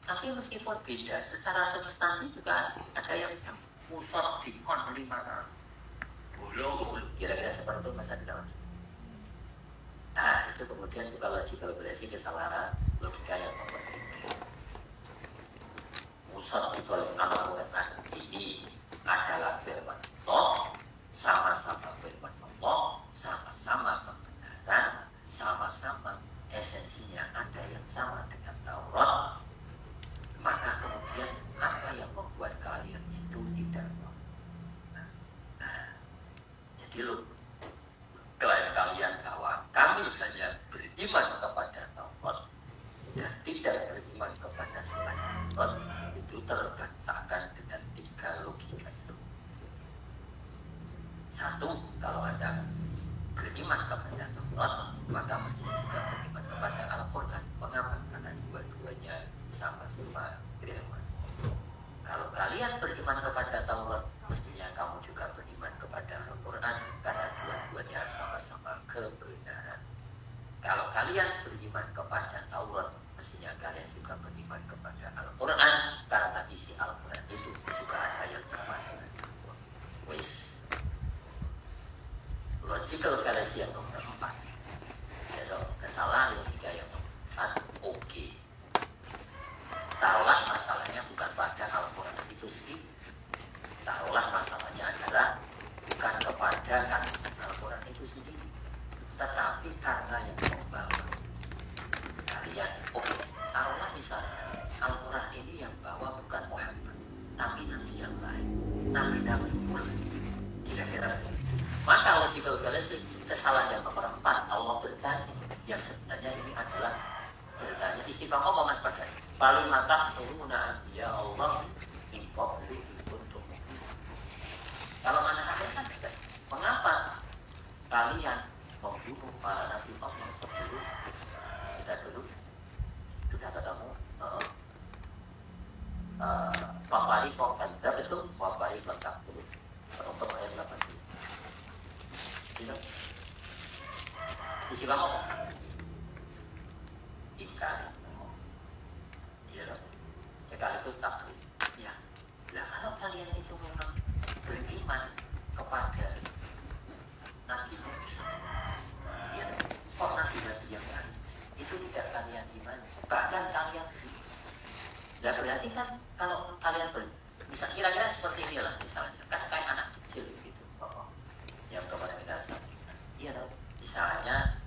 Tapi meskipun beda, secara substansi juga ada yang sama. Musaddiqon lima. Ulu, kira-kira seperti itu Mas Adi. Nah, itu kemudian juga logical fallacy, kesalahan logika yang nomor 3. Pusat itu Al-Quran ini adalah firman Allah, sama-sama firman Allah, sama-sama kebenaran, sama-sama esensinya ada yang sama dengan Taurat. Maka kemudian apa yang membuat kalian itu tidak mau? Jadi lu klaim kalian bahwa kami hanya beriman kepada Taurat dan tidak beriman kepada selain Taurat, itu terbantahkan dengan 3 logika itu. 1, kalau Anda beriman kepada Taurat, maka mestinya juga beriman kepada Al-Quran. Mengapa? Karena dua-duanya sama-sama firman. Kalau kalian beriman kepada Taurat, mestinya kamu juga beriman kepada Al-Quran, karena dua-duanya sama-sama kebenaran. Kalau kalian beriman kepada Taurat, mestinya kalian juga beriman kepada Al-Quran, karena isi Al-Quran itu juga ada yang sama dengan Taurat. Wis. Logical fallacy yang nomor 4. Jadi kesalahan logika yang nomor 4. Oke. Taruhlah masalahnya bukan pada Al-Quran itu sendiri. Taruhlah masalahnya adalah bukan kepada kandungan Al-Quran itu sendiri, tetapi karena yang membawa kalian. Oke, taruhlah misalnya Al-Quran ini yang bawa bukan Muhammad, tapi nabi yang lain, nabi-nabi mulai. Kira-kira begitu. Maka logical fallacy, kesalahan yang nomor 4, Allah bertanya, yang sebenarnya ini adalah bertanya istighfar apa Mas Bagas? Paling mata turuna ya Allah ingkop untuk. Kalau anak-anak kan tidak. Mengapa kalian membunuh para nabi Allah sebelum kita dulu sudah ketemu Fafari kok kadzab itu Fafari lengkap dulu untuk ayat 80. Tidak. Istighfar apa? Ikan. Sekaligus taklid. Ya. Lah kalau kalian itu memang beriman kepada Nabi Musa, ya, kok nabi-nabi yang lain itu tidak kalian iman, bahkan kalian. Ya berarti kan kalau kalian bisa kira-kira seperti inilah misalnya, kan kayak anak kecil gitu, yang kepada kita sampaikan. Iya dong. Misalnya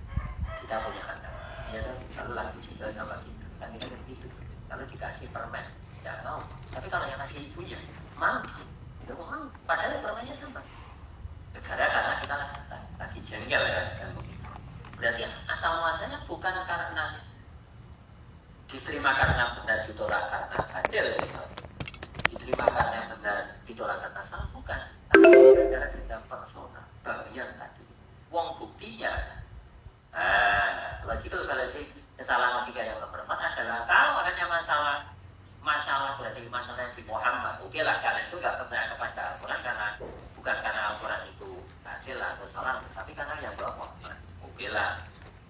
kita punya anak, iya dong. Kalau lagi cinta sama kita, kan kita gitu. Kalau dikasih permen, tidak mau. Tapi kalau yang kasih ibunya, mangki, tidak mau. Padahal permennya sama. Karena kita lagi jengkel ya, kan begitu. Berarti asal muasalnya bukan karena diterima karena benar, ditolak karena adil misalnya. Diterima karena benar, ditolak karena salah, bukan. Tapi adalah dendam personal, bagian tadi. Wong buktinya, logical fallacy. Kesalahan logika yang nomor 4 adalah kalau hanya masalah berarti masalah di Muhammad, oke lah kalian itu nggak percaya kepada Al-Quran karena bukan karena Al-Quran itu adil atau salah, tapi karena yang bawa Muhammad, oke lah.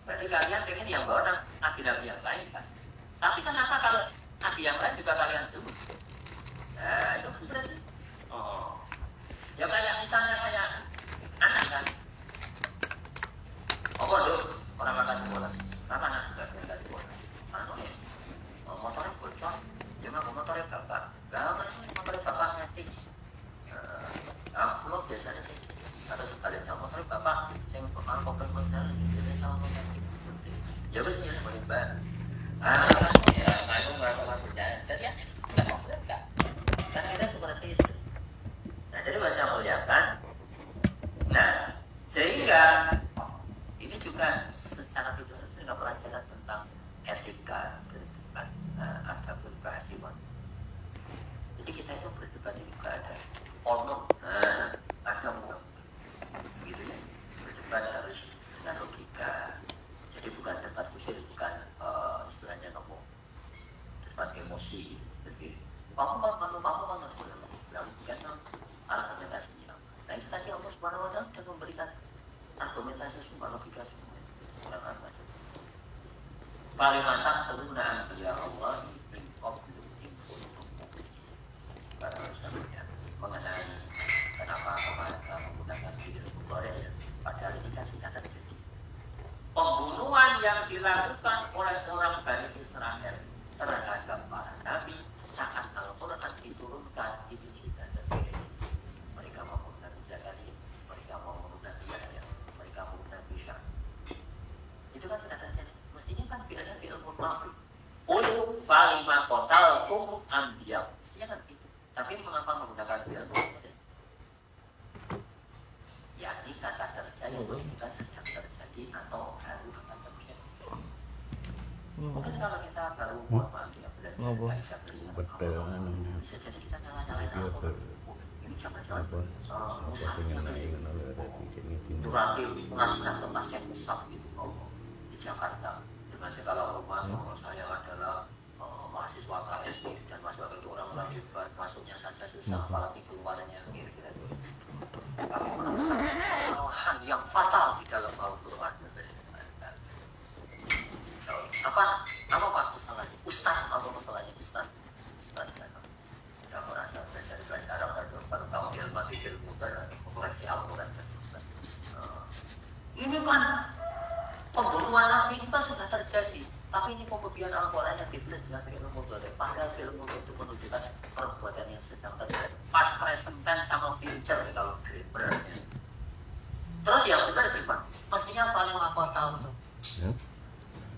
Berarti kalian pengen yang bawa nabi-nabi yang lain kan? Tapi kenapa kalau nabi yang lain juga kalian dulu? Itu kan berarti, ya kayak misalnya kayak anak kan, orang makan sekolah. Apa nak enggak dibuat? Anu ya. Motornya bocor. Ya mah motornya bapak. Enggak motornya bapak ngetik. Kalau biasanya sih atau sekalian sama motornya bapak sing kemarin kopeng kosnya biasanya sama ngetik. Ya wis nyilih boleh bar. Ya aku enggak salah percaya. Jadi enggak mau enggak. Kan kita seperti itu. Nah, jadi bahasa muliakan. Nah, sehingga ini juga secara tidak pelajaran tentang etika berdebat, ada berbahasa. Jadi kita itu berdebat ini juga ada honor, ada mudah, gitu ya. Berdebat harus dengan logika. Jadi bukan debat kusir, bukan istilahnya ngomong debat emosi. Jadi kamu kan bukan argumentasinya. Nah itu tadi Allah Subhanahu Wa Taala sudah memberikan argumentasi semua, logika semua. Orang macam paling mantap turunah ya Allah min qablu in kuntum mu'minin. Para sahabatnya mengenai kenapa mereka menggunakan kan sudah terjadi. Pembunuhan yang dilakukan oleh orang Bani Israel terhadap para nabi saat Al-Quran diturunkan itu sudah terjadi. Mereka membunuh Nabi Zakaria, mereka membunuh Nabi Yahya, mereka membunuh Nabi Syah. Itu kan sudah terjadi. Mestinya kan fi'ilnya fi'il mudhari. Ulu falima qataltum anbiya. Mestinya kan gitu. Tapi mengapa menggunakan fi'il mudhari? Yakni kata terjadi bukan sedang terjadi atau baru akan terjadi. Mungkin kalau kita baru maaf ya belajar Betul anunya. bisa jadi kita nyala-nyalain Al-Quran. Ini jangan-jangan Apa pengen naik oleh tadi ini itu nanti pengajian tentang Syekh Mustaf gitu di Jakarta dengan segala hormat bahwa saya adalah mahasiswa KSI dan mahasiswa itu orang-orang hebat, masuknya saja susah apalagi keluarnya kira-kira itu. Kami menemukan kesalahan yang fatal di dalam Al-Quran. Apa Pak kesalahannya? Ustaz, apa kesalahannya Ustaz? Tidak merasa belajar bahasa Arab dan baru tahu ilmu dan koreksi Al-Quran. Ini kan pembunuhan Nabi itu kan sudah terjadi. Tapi ini kemudian Al-Quran yang ditulis dengan ilmu mudhari. Padahal ilmu itu menunjukkan perbuatan yang sedang terjadi. Past, present tense sama future kalau grammarnya. Terus yang benar gimana? Mestinya paling apa tahu tuh?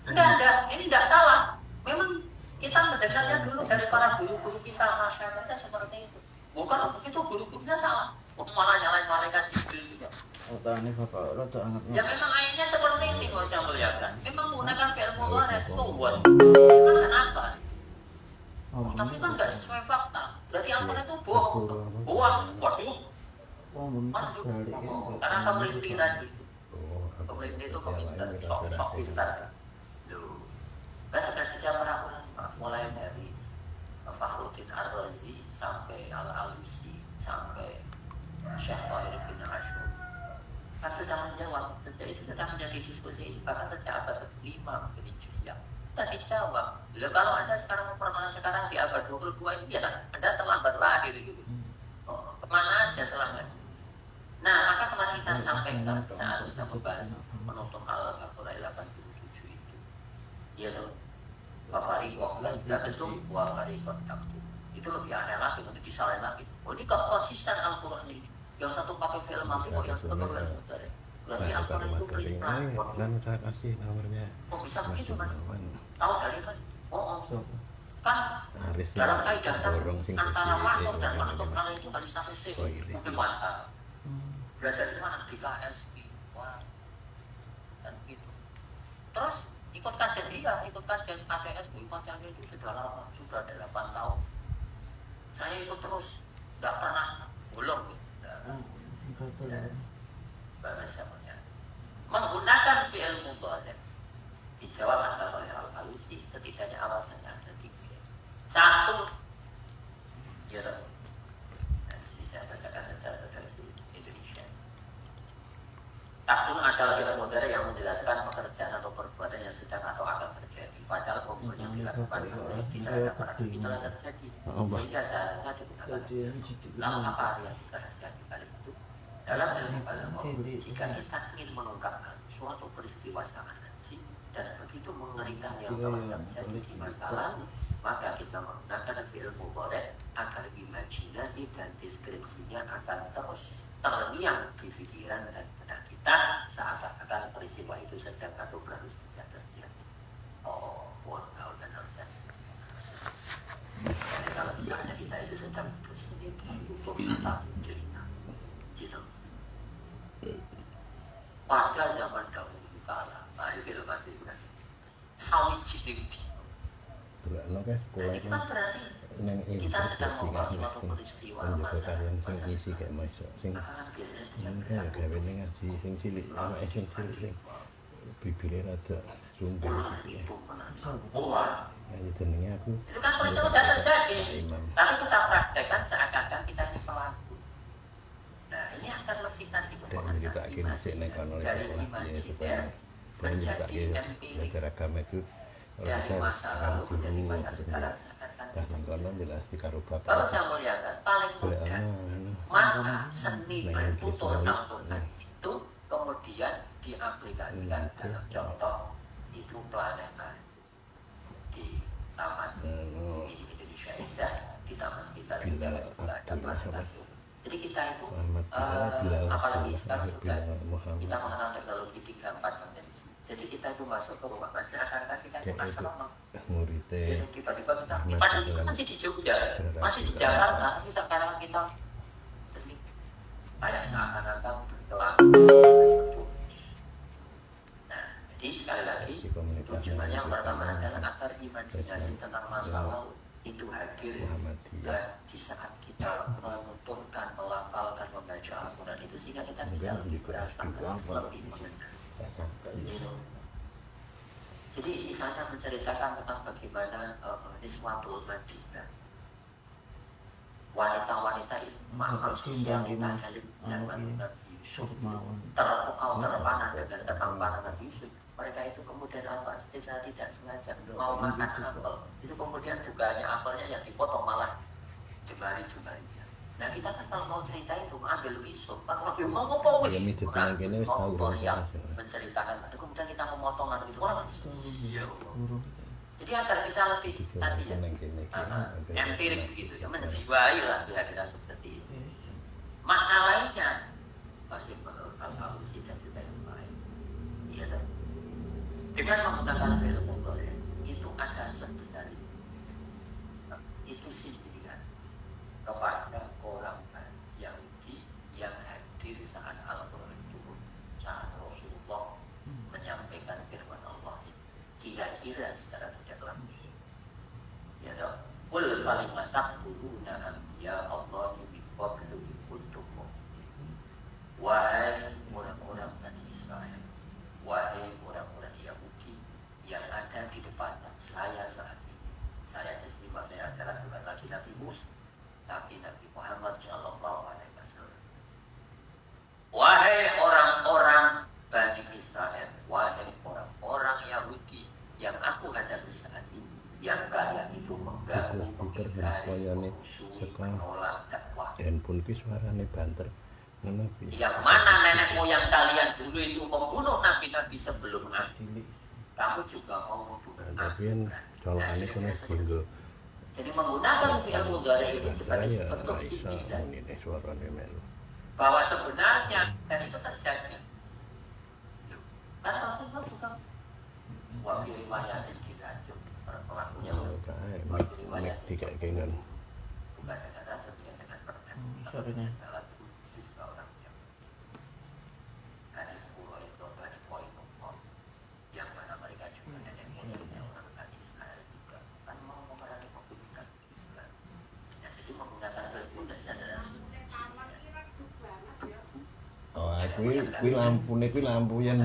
Enggak, ini enggak salah. Memang kita mendengarnya dulu dari para guru-guru kita, masyarakat kita seperti itu. Bukan begitu guru-gurunya salah. Malah nyalain malaikat Jibril juga. Ini Bapak, rada anget. Ya memang ayatnya seperti ini kalau saya melihatkan. Memang menggunakan fi'il mudhari, so what? Memang kenapa? Tapi kan nggak sesuai fakta. Berarti Al-Quran itu bohong. Waduh. Karena kemelinti tadi. Kemelinti itu kepintar, sok pintar. Kan sudah dijawab para ulama, mulai dari Fakhruddin Ar-Razi sampai Al-Alusi sampai Syekh Tahir bin Ashur. Kan sudah menjawab, sejak itu sudah menjadi diskusi bahkan sejak abad ke-5 mungkin Hijriah. Sudah dijawab. Lalu kalau Anda sekarang mempertanyakan sekarang di abad 22 ini ya Anda terlambat lahir gitu. Kemana aja selama ini? Nah, maka kemarin kita sampaikan saat kita membahas menutup Al-Baqarah 87 itu. Ya loh. Wafarikoh kan tidak bentuk wafarikoh taktu. Itu lebih aneh lagi, untuk disalahin lagi. Oh ini konsisten Al-Quran ini. Yang satu pakai film mati, kok yang satu pakai film mutare. Berarti Al-Quran itu pelitah. Kan saya kasih nomornya. Oh bisa begitu mas? Tahu dari mana? Oh. Kan dalam kaidah antara wakaf dan wakaf Allah itu kali satu sih. Mungkin mantap. Belajar di mana? Di KSI. Wah. Dan gitu. Terus ikut kajian ATS pacarnya itu sudah lama, sudah 8 tahun. Saya ikut terus, tidak pernah belum. Menggunakan fi'il mudhari dijawab antara oleh Al-Alusi, setidaknya alasannya ada 3. 1, ya, saya bacakan saja versi Indonesia. Takdun adalah fi'il mudhari yang menjelaskan pekerjaan atau perbuatan yang sedang atau akan terjadi. Padahal pembunuhan yang dilakukan oleh kita terhadap para nabi telah terjadi. Sehingga seharusnya digunakan. Lalu apa yang rahasia di balik itu? Dalam ilmu balaghah, jika kita ingin mengungkapkan suatu peristiwa sangat kecil dan begitu mengerikan yang telah terjadi di masa lalu, maka kita menggunakan fi'il mudhari agar imajinasi dan deskripsinya akan terus terngiang di pikiran dan benak kita seakan-akan peristiwa itu sedang atau baru saja terjadi. Oh, buat kau dan alasan. Jadi kalau misalnya kita itu sedang bersedih untuk menatap cerita, pada zaman dahulu kala, film itu sawi cilik. Jadi kan berarti kita sedang membahas suatu peristiwa masa kayak masuk sing kan gawe ning ngaji sing cilik ana sing cilik bibire rada sumbul ya jenenge aku itu kan peristiwa sudah terjadi tapi kita praktekkan seakan-akan kita ini pelaku. Nah ini akan lebih nanti kita akan dari imajiner menjadi empirik agama itu dari masa lalu menjadi masa sekarang jelas dikaro bapak. Kalau saya melihatkan paling mudah maka seni bertutur Al-Quran itu kemudian diaplikasikan dalam contoh itu planetarium di Taman Mini Indonesia Indah, di taman kita juga ada planetarium. Jadi kita itu apalagi sekarang sudah kita mengenal teknologi 3-4 dimensi. Jadi kita itu masuk ke rumah seakan-akan kita itu astronom. Jadi tiba-tiba kita, padahal kita masih di Jogja, masih di Jakarta, tapi sekarang kita kayak seakan-akan berkelap. Nah, jadi sekali lagi tujuannya yang pertama adalah agar imajinasi tentang masa lalu itu hadir di saat kita menuturkan, melafalkan, membaca Al-Quran itu, sehingga kita bisa lebih merasakan, lebih mengenal. Jadi misalnya menceritakan tentang bagaimana Niswatul Madinah, wanita-wanita makhluk sosial kita elit zaman Nabi Yusuf terpukau terpana dengan ketampanan Nabi Yusuf. Mereka itu kemudian apa? Secara tidak sengaja mau makan apel, itu kemudian bukannya apelnya yang dipotong, malah jemari-jemarinya. Nah kita kan kalau mau cerita itu ambil pisau, kalau lagi mau potong, mau tutorial menceritakan, itu kemudian kita memotong atau itu orang iya. Jadi agar bisa lebih tadi ya, empirik begitu ya, menjiwai lah kira-kira seperti itu. Makna lainnya masih menurut al-alusi dan juga yang lain. Iya kan? Dengan menggunakan film mudhari itu ada sebenarnya itu sindiran kepada orang Yahudi yang hadir saat Al-Quran turun, saat Rasulullah menyampaikan firman Allah. Kira-kira secara tidak langsung, ya dong. Qul falima taqtuluna anbiya Allah min qablu in kuntum mu'minin. Wahai orang-orang Bani Israel, wahai orang-orang Yahudi yang ada di depan saya saat ini. Saya testimoni adalah bukan lagi Nabi Musa, tapi Nabi Muhammad SAW. Wahai orang-orang Bani Israel, wahai orang-orang Yahudi yang aku hadapi saat ini, yang kalian itu mengganggu, mengingkari, memusuhi, menolak dakwah. Handphone ki suarane banter. Yang mana nenek moyang kalian dulu itu membunuh nabi-nabi sebelum Nabi. Kamu juga mau membunuh. Tapi kan colokane kono dinggo. Jadi menggunakan fi'il mudhari itu sebagai bentuk sindiran bahwa sebenarnya dan itu terjadi. Kan Rasulullah juga wa fi riwayatin dirajum, pelakunya wa fi riwayat tidak keinginan bukan dengan racun, dengan pedang. Sorenya yang mana mereka juga nenek moyangnya orang Bani Israel juga kan mau memerangi pembunuhan juga. Ya, jadi menggunakan ilmu adalah kuwi lampune kuwi lampu yang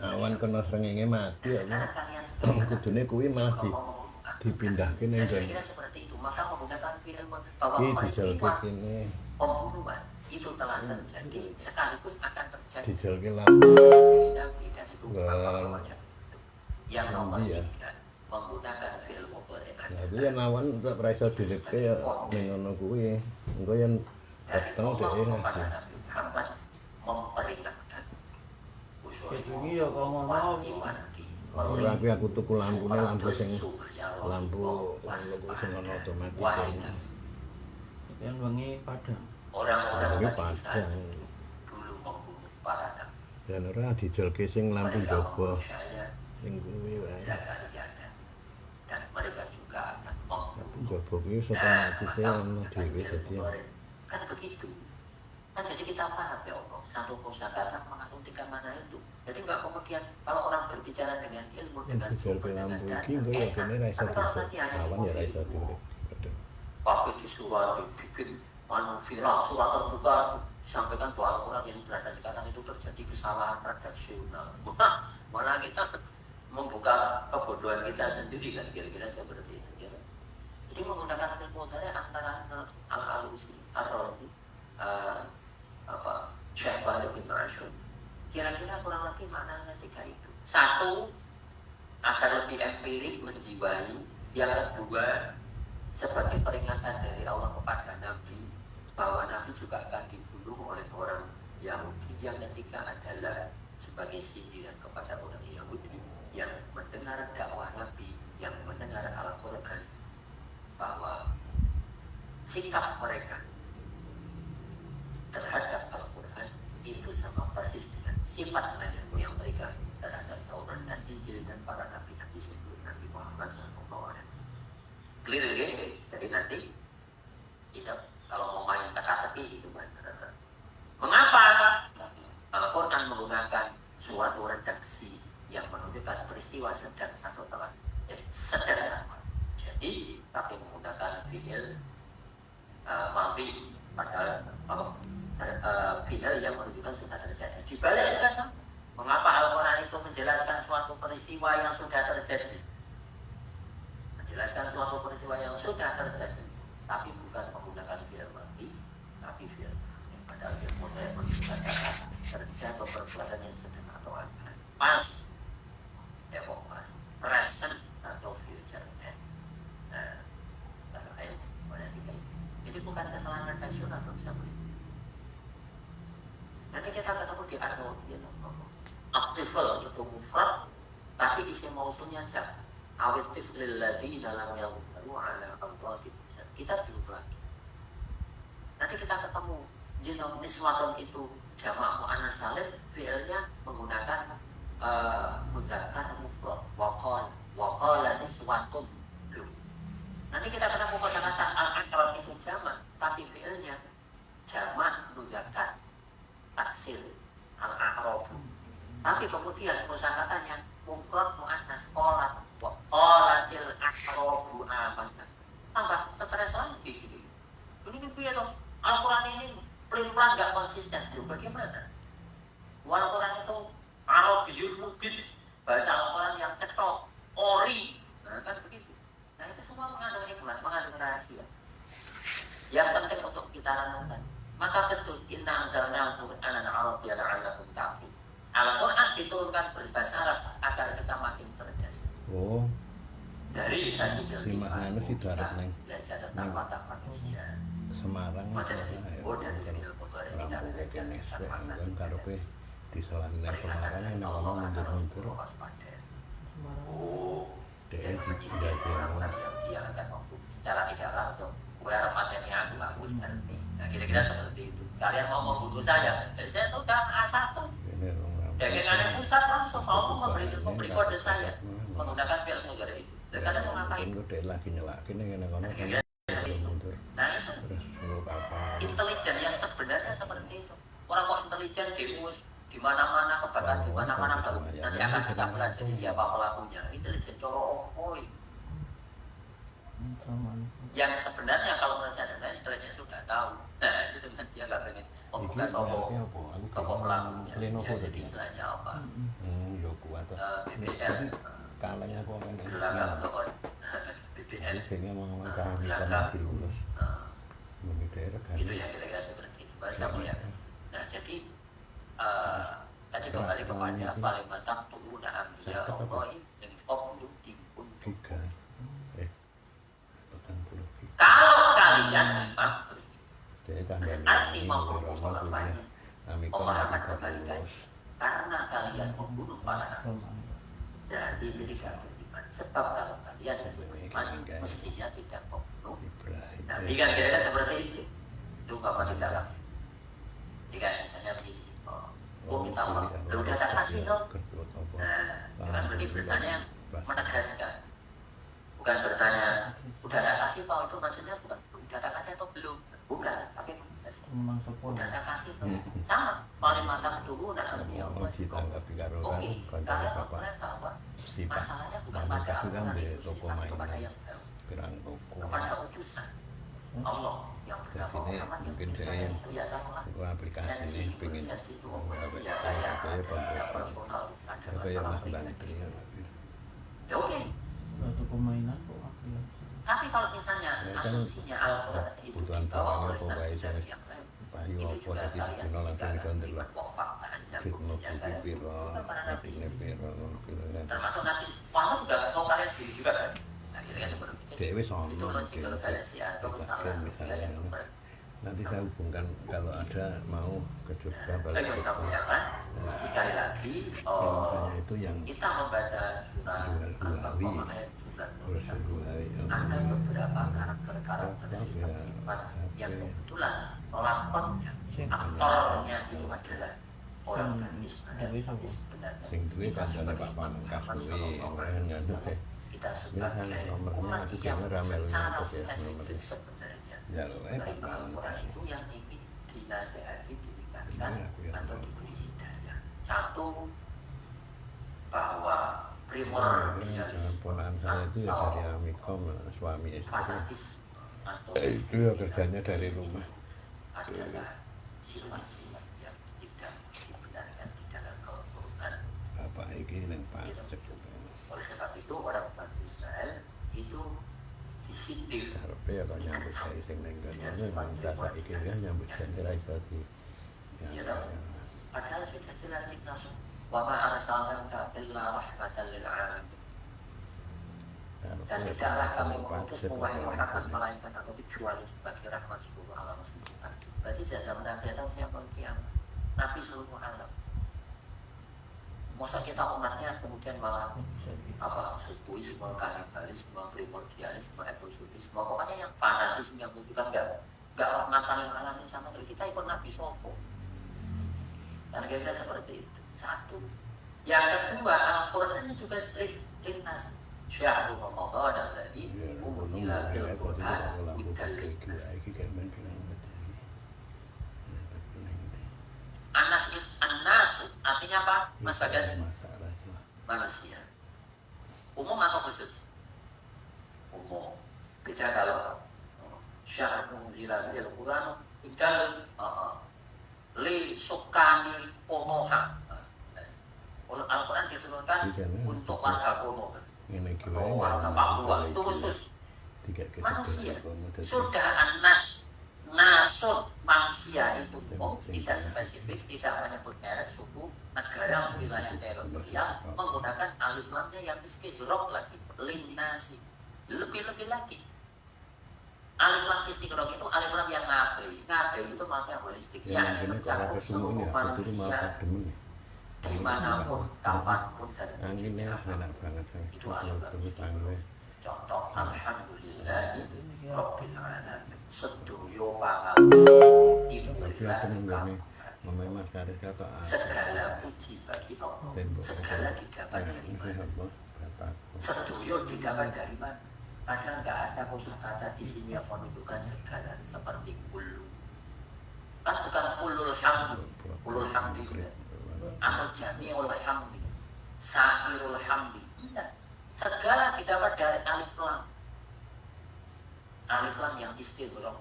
awan kena srengenge mati ya. Kudune kuwi malah dipindahke ning kene. Kira seperti itu, maka menggunakan fi'il bahwa peristiwa pembunuhan itu telah terjadi sekaligus akan terjadi. Dijelke lampu Dan itu apa yang nomor 3 menggunakan fi'il mudhari. Jadi yen awan tak ora iso direpke ya ning ngono kuwi. Engko yen dateng dhewe Muhammad memperingatkan ini ya kalau mau ora kuwi aku tuku lampune lampu sing lampu sing ono otomatis. yang wangi padang. Orang-orang Bani Israel Padang dulu membunuh para nabi. dan ora dijelke sing lampu jaba Saya sing kuwi wae. Zakaria dan mereka juga akan membunuh. Jaba kuwi otomatis ono dhewe dadi Kan begitu. Kan jadi kita paham ya Allah, satu kosakata mengandung 3 makna itu. Jadi enggak kemudian kalau orang berbicara dengan ilmu dengan dijelke lampu iki engko ya kene ra iso awan ya ra iso diurip. Pakai di surat dibikin viral, surat terbuka disampaikan bahwa Al-Quran yang berada sekarang itu terjadi kesalahan redaksional. Malah kita membuka kebodohan kita sendiri kan, kira-kira seperti itu ya. Jadi menggunakan ilmu mudhari antara al-alusi, ar-razi, Syaiban bin Ma'asyur, kira-kira kurang lebih maknanya 3 itu. 1, agar lebih empirik menjiwai. Yang kedua, sebagai peringatan dari Allah kepada Nabi bahwa Nabi juga akan dibunuh oleh orang Yahudi yang ketiga adalah sebagai sindiran kepada orang Yahudi yang mendengar dakwah Nabi, yang mendengar Al-Quran, bahwa sikap mereka terhadap Al-Quran itu sama persis dengan sifat nenek moyang mereka terhadap Taurat dan Injil dan para nabi-nabi sebelum Nabi Muhammad SAW. Clear ya? Jadi nanti kita kalau mau main teka-teki itu kan. Mengapa Al-Quran menggunakan suatu redaksi yang menunjukkan peristiwa sedang atau telah jadi sedang, jadi tapi menggunakan fi'il madhi, padahal fi'il yang menunjukkan sudah terjadi. Dibalik kan sama. Mengapa Al-Quran itu menjelaskan suatu peristiwa yang sudah terjadi? Menjelaskan suatu peristiwa yang sudah terjadi, tapi bukan menggunakan fi'il madhi, tapi fi'il. Padahal fi'il madhi menunjukkan terjadi atau perbuatan yang sedang atau akan. Pas, pas, present atau future tense. Nah, kalau kayak banyak tiga ini. Jadi bukan kesalahan redaksional dong, siapa itu? Nanti kita ketemu di artikel aktifal itu mufrad, tapi isi mausulnya jamak. Awitif lilladzina lam yadhharu ala awqatil lisan. Kita bingung lagi. Nanti kita ketemu jinom niswatun itu jamak muannas salim, fi'ilnya menggunakan muzakkar mufrad. Waqala niswatun. Nanti kita ketemu kata-kata al-aqrab itu jamak, tapi fi'ilnya jamak muzakkar taksir al-aqrab. Tapi kemudian kosakatanya mufrad muannas qolat wa qalatil aqrabu amanna. Tambah stres lagi gitu. Ini piye dong? Al-Qur'an ini pelin-pelan enggak konsisten. Loh, bagaimana? Al-Qur'an itu Arabiyyun mubin, bahasa Al-Qur'an yang cetok, ori. Nah, kan begitu. Nah, itu semua mengandung hikmah, mengandung rahasia. Yang penting untuk kita renungkan. Maka betul inna anzalna al-Qur'ana Arabiyyan la'allakum ta'qilun. Al-Quran diturunkan berbahasa Arab agar kita makin cerdas. Oh. Dari tadi Si Mahanu si darat neng. belajar tentang watak manusia. Semarang. Dari ilmu dari kita belajar tentang kan karepe diselahin nang Semarang yang nama mundur-mundur. Oh, Dia yang menyindir orang yang dia akan mampu secara tidak langsung. Where materi aku ngerti. Nah, kira-kira seperti itu. Kalian mau membunuh saya tuh udah A1. Dagangannya pusat langsung mau memberi kode saya menggunakan fi'il mudhari itu. Dan kadang mau ngapain? Udah lagi nyelakin yang ngene-ngene kan mundur. Nah itu Terus lu apa? intelijen yang sebenarnya seperti itu. Orang kok intelijen dimus di mana-mana, kebakar di mana-mana, baru nanti akan kita pelajari siapa pelakunya. Intelijen coro oi. Yang sebenarnya kalau menurut saya sebenarnya intelijen sudah tahu. Nah itu dengan dia nggak pengen membuka sopo pelakunya. Ya jadi istilahnya apa? Yo kuat. BBL. Kalanya kok kan. Belakang atau BBL. Kayaknya mau kami kan lagi lulus. Di daerah kan. Itu ya kira-kira seperti itu. Bahasa mulia. Nah jadi tadi kembali kepada falimatang tu'una ambiya Allah yang qablu timpun. Kalau kalian memang berarti mau membunuh korbannya, pemahaman kebalikan, karena kalian membunuh para nabi dari diri kalian beriman. Sebab kalau kalian beriman, mestinya tidak membunuh nabi. Kan kira-kira seperti itu. Itu kapan di dalam? Jika misalnya begini, kita udah tak kasih dong. Nah, dengan berarti bertanya menegaskan. Bukan bertanya, udah tak kasih tau, itu maksudnya bukan udah tak kasih atau belum. Bukan, tapi udah tak kasih tau. Sama, paling matang dulu, nah ya Allah. Oke, kalian boleh tahu, masalahnya bukan pada Al-Quran itu, tapi kepada yang tahu. Kepada utusan Allah yang bernama Muhammad yang berikan kelihatan sensi itu, sensi itu ya kayak personal, ada masalah pribadi. Ya oke. Suatu permainan kok akhirnya. Tapi kalau misalnya asumsinya Al-Quran itu dibawa oleh nabi-nabi yang lain, itu juga kalian tidak akan kok faktanya buktinya kalian bukan para nabi. Termasuk Nabi Muhammad juga mau kalian pilih juga kan? Akhirnya seperti itu logical fallacy atau kesalahan yang nanti saya hubungkan kalau ada mau ke Jogja balik Bagi Jogja. sampaikan sekali lagi Makanya itu yang kita membaca surat Al-Baqarah ayat 90 ada beberapa karakter ya, sifat yang kebetulan pelakonnya, aktornya itu adalah orang dari Ismail. Tapi sebenarnya sing duwe kancane Pak Pamungkas kuwi ora nganu kita ya suka kan nomornya umat aku yang denger ramel secara nyatet ya spesifik nomornya sebenarnya ya lho dari Pak Al-Quran Pamungkas itu yang ingin dinasehati, diingatkan Ini aku yang atau tahu. diberi hidayah. Satu, bahwa Nah, primordialisme ponakan saya itu ya dari Amikom suami istri fanatisme atau itu ya kerjanya dari rumah adalah sifat-sifat yang tidak dibenarkan di dalam Al-Quran. bapak iki nang pajak Oleh sebab itu orang umat Israel itu disindir karepe ya kok nyambut gawe sing ning kono memang data iki kan nyambut gawe ra iso di Ya, padahal sudah jelas kita wa ma arsalnaka illa rahmatan lil alamin. Dan tidaklah kami mengutusmu wahai Muhammad melainkan aku kecuali sebagai rahmat seluruh alam semesta. Berarti zaman Nabi datang siapa kiamat? Nabi seluruh alam. Masa kita umatnya kemudian malah sukuisme, kanibalisme, primordialisme, eksklusifisme, pokoknya yang fanatisme yang menunjukkan nggak rahmatan lil alamin sama kita ikut Nabi sopo. Dan kita seperti itu. Satu. Yang kedua, Al-Quran juga lintas. Syahrul Ramadan alladzi unzila fil Qur'an hudal linnas. Anas artinya apa? Mas Bagas? Manusia. Umum atau khusus? Umum. Beda kalau syahrul unzila fil Qur'an hudal li sukani Konoha. Al-Quran diturunkan untuk warga Konoha. Warga Papua itu khusus manusia. Sudah nasun manusia itu tidak spesifik, tidak menyebut merek, suku, negara, wilayah, teritorial, menggunakan alif lamnya yang istidrok lagi, linnasi, lebih-lebih lagi. Alif lam istighraq itu alif lam yang ngabri itu maknanya holistik, yang mencakup seluruh manusia dimanapun, kapanpun dan anginnya enak banget itu alif lam. Contoh alhamdulillah rabbil alamin sedoyo pangal tapi aku menggani memang Mas Karis kata segala puji bagi Allah, segala didapat dari mana? Sedoyo didapat dari mana? Padahal nggak ada kata di sini yang menunjukkan segala seperti kulu. Kan bukan kulul hamdi atau jami'ul hamdi, sa'irul hamdi. Tidak. Segala didapat dari alif lam. Alif lam yang istighraq.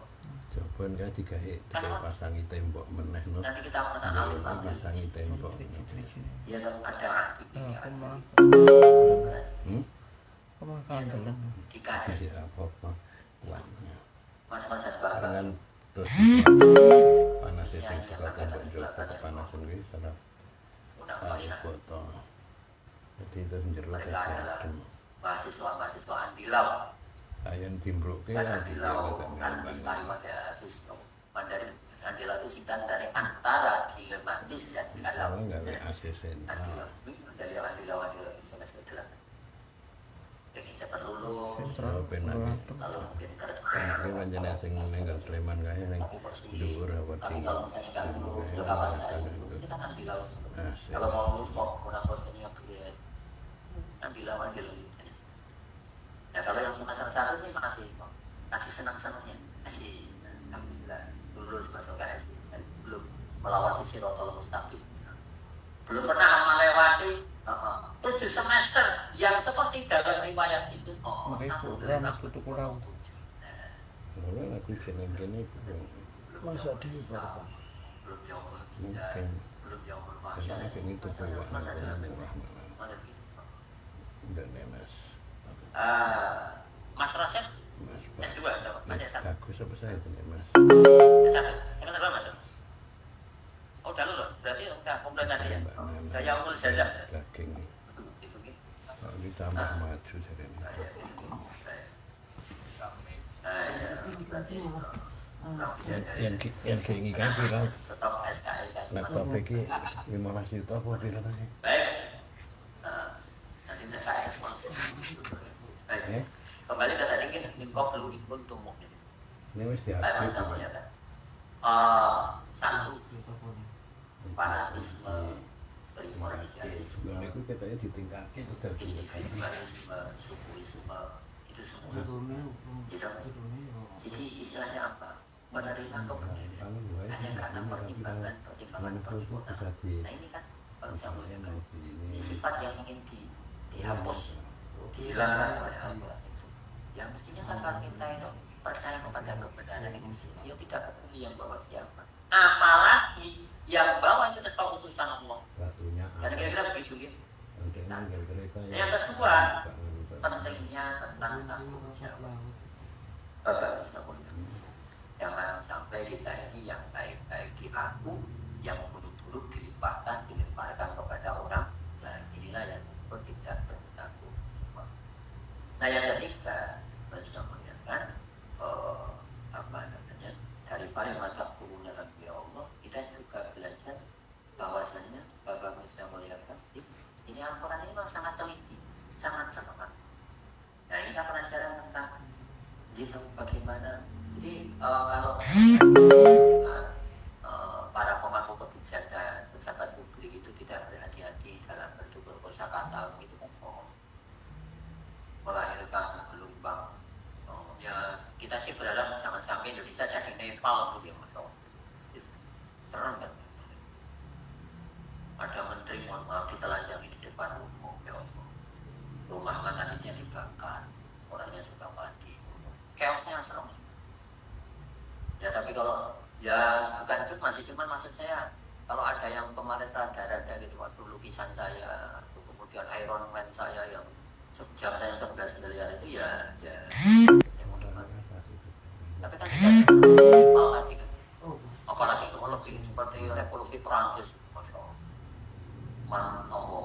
Coba enggak digawe pasangi tembok meneh no. Nanti kita mengenal alif lam pasangi tembok. Ya kan ada aktifnya. Kemakan telan. Dikasih. Ya apa-apa. Kuatnya. Mas-mas dan bapak. Dengan terus panas itu juga tembok jopo kepanasan kuwi sana. Alif foto. Jadi itu njero Mereka adalah adem. mahasiswa Andilau. Ayen timbroke Karena Andilau kan Istari pada Mandarin. Andilau itu singkatan dari antara dilematis dan dialau. Enggak ACC. Andilau semester 8. Jadi saya perlu kalau mungkin kerja. Mungkin panjenengan sing ninggal Sleman kae ning dhuwur apa Tapi kalau misalnya nggak lulus ke kapan saya lulus, kita kan Andilau. Kalau mau lulus mau kurang ini yang beliau Andilau. Ya kalau yang semester 1 sih makasih, lagi senang-senangnya masih alhamdulillah lulus masuk KSI dan belum melewati Siratal Mustaqim, belum pernah melewati 7 semester yang seperti dalam riwayat itu. Itu ramah tutup kurang. Ora aku jeneng kene Masa di berapa? Belum yang mungkin belum yang karena bermasyarakat. ini itu kuat rahmat. Dan Mas. Mas Rasid Mas S2 atau Mas S1? bagus apa saya itu Mas? S1, semester berapa Mas? Oh udah lulus, berarti udah komplit tadi ya? Gaya unggul jazak? Daging. Itu gitu. Kalau ditambah maju jadi ini. Berarti yang kayak gini kan pira Stok SKI kasih laptop iki 15 juta apa pira to sih? baik. Nanti saya langsung. Baik. Kembali ke tadi ini kok perlu ikut tumbuh ini. Ini wis Baik diupdate. Mas kamu ya kan. Satu fanatisme primordialisme, Lha niku ketoknya ditingkatke udah individualisme, sukuisme itu semua. Gitu. Jadi istilahnya apa? Menerima kebenaran hanya karena pertimbangan pertimbangan. Nah ini kan kalau saya melihat ini sifat yang ingin dihapus, dihilangkan oleh Al-Quran itu. Ya mestinya kan kalau kita itu percaya kepada kebenaran itu dia tidak peduli yang bawa siapa. Apalagi yang bawa itu tetap utusan Allah. batunya. Dan kira-kira begitu ya. Nah, yang kedua pentingnya tentang tanggung jawab. Bapak Ibu, jangan sampai kita ini yang baik-baik diaku, yang buruk-buruk dilemparkan kepada orang. Nah inilah yang tidak bertanggung jawab. Nah yang ketiga, saya sudah melihatkan apa namanya dari paling mantap guru dalam Allah, kita juga belajar bahwasannya Bapak bisa melihatkan ini Al-Quran ini memang sangat teliti, sangat cermat. Nah ini pelajaran tentang gitu bagaimana. Jadi kalau dengan para pemangku kebijakan, pejabat publik itu tidak berhati-hati dalam bertutur kosakata begitu kan, melahirkan gelombang. Ya kita sih berharap jangan sampai Indonesia jadi Nepal begitu Mas. Terang kan? Ada menteri mohon maaf ditelanjangi di depan umum, ya Allah. Rumah mantannya dibakar, orangnya juga mati. Chaosnya serem. Ya tapi kalau ya bukan masih cuman maksud saya kalau ada yang kemarin rada-rada gitu waktu lukisan saya, kemudian Iron Man saya yang jumlahnya 11 miliar itu ya yang tapi kan tidak apalagi kan. Apalagi kalau lebih seperti revolusi Perancis, Masya Allah.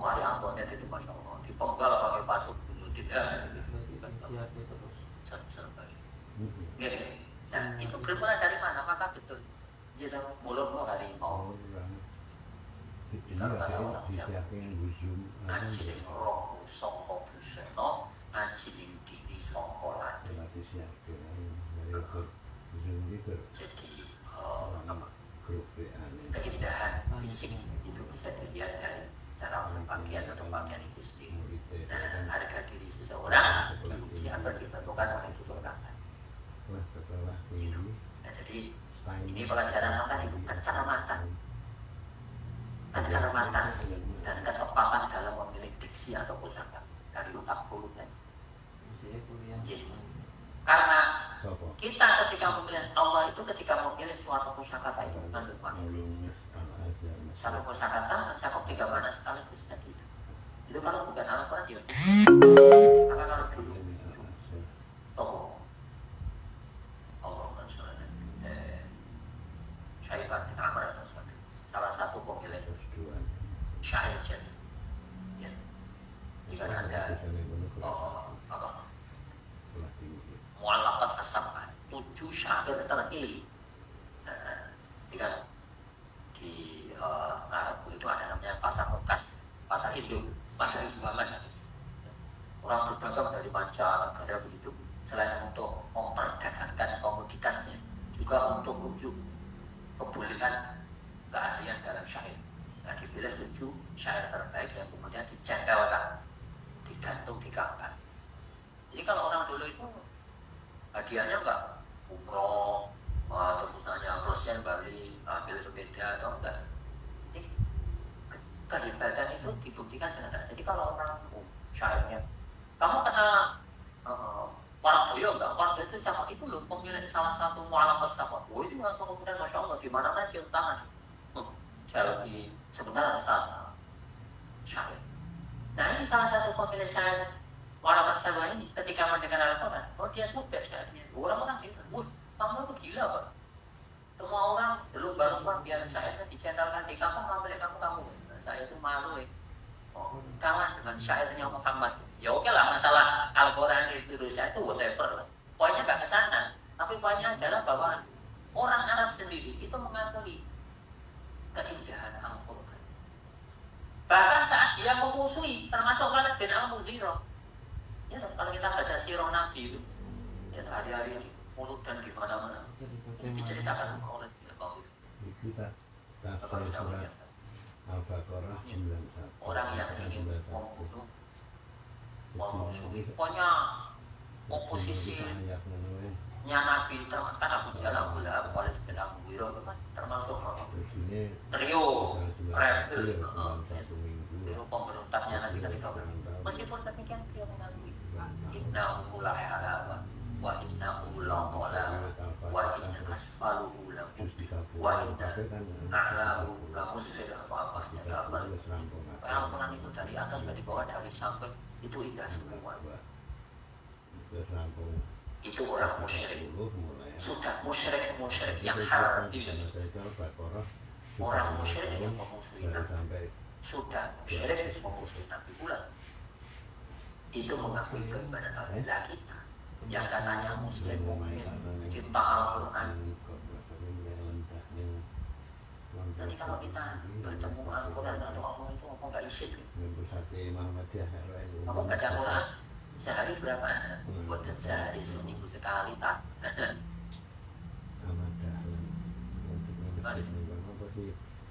Mari Antoinette itu Masya Allah dipenggal pakai pasuk dulu tidak gini. Nah itu bermula dari mana? Maka betul jadi mulutmu harimau. Kalau kata orang siapa anjiling roh songko buseno anjiling dini songko lati. Jadi keindahan fisik itu bisa dilihat dari cara berpakaian atau pakaian itu sendiri. Nah, harga diri seseorang diuji atau ditentukan oleh tutur kata. Nah, jadi ini pelajaran apa itu kecermatan dan ketepatan dalam memilih diksi atau kosakata dari utak mulutnya. Karena kita ketika memilih Allah itu ketika memilih suatu kosakata itu bukan lupa. Satu kosakata mencakup 3 makna sekaligus tadi itu. Itu kalau bukan Al-Quran ya. Maka kalau dulu Allahumma sholli Syaibat Amr atau salah satu pemilih syair jadi ya. Jika ada mu'allaqat as-sab'ah 7 syair terpilih. Jika di Arab itu ada namanya pasar Mukas, pasar Indo, pasar Islaman. Orang berdagang dari mancanegara begitu, selain untuk memperdagangkan komoditasnya, juga untuk rujuk kebolehan keahlian dalam syair. Nah, dipilih 7 syair terbaik yang kemudian dicentelkan, digantung di Ka'bah. Jadi kalau orang dulu itu hadiahnya enggak umroh, atau misalnya Persian Bali, ambil sepeda atau enggak. Jadi kehebatan itu dibuktikan dengan jadi kalau orang syairnya kamu kena orang boyo enggak? Orang itu sama itu loh pemilihan salah satu mu'allaqat as-sab'ah. Oh itu langsung kemudian Masya Allah di mana kan cium tangan selfie sebentar sama syair. Nah ini salah satu pemilih syair mu'allaqat as-sab'ah ini ketika mendengar Al-Quran, oh dia sobek syairnya. Orang-orang gitu, kamu tuh gila Pak. Semua orang belum balap biar syairnya dicentalkan di kampung, hampir kamu. Saya itu malu kalah dengan syairnya Muhammad. Ya oke lah masalah Al-Quran di Indonesia itu whatever lah. Poinnya nggak kesana, tapi poinnya adalah bahwa Orang Arab sendiri itu mengakui keindahan Al-Quran. Bahkan saat dia memusuhi, termasuk Khalid bin Al-Mughirah. Ya, kalau kita baca sirah Nabi itu, ya hari-hari ini mulut dan di mana-mana diceritakan oleh Kita tafsir surat Al-Baqarah 91. orang yang ingin membunuh, memusuhi, pokoknya oposisinya Nabi, termasuk Abu Jahal, Abu Lahab, Khalid bin Al-Mughirah itu kan termasuk trio rebel, trio pemberontaknya Nabi ketika itu. Meskipun demikian beliau mengakui innahu la halawa wa innahu la qala wa inna asfaluhu la mubin wa inna a'lahu la musfir apa-apanya gafal. Al-Quran itu dari atas, dari bawah, dari samping itu indah semua. Itu orang musyrik, sudah musyrik yang harbi. Orang musyrik yang memusuhi Nabi, sudah musyrik memusuhi Nabi pula. Itu mengakui keimanan Allah kita yang katanya muslim mukmin cinta Al-Quran. Nanti kalau kita bertemu Al-Quran atau Allah itu apa nggak isyik? Apa baca Quran sehari berapa? Buatan sehari, seminggu sekali tak?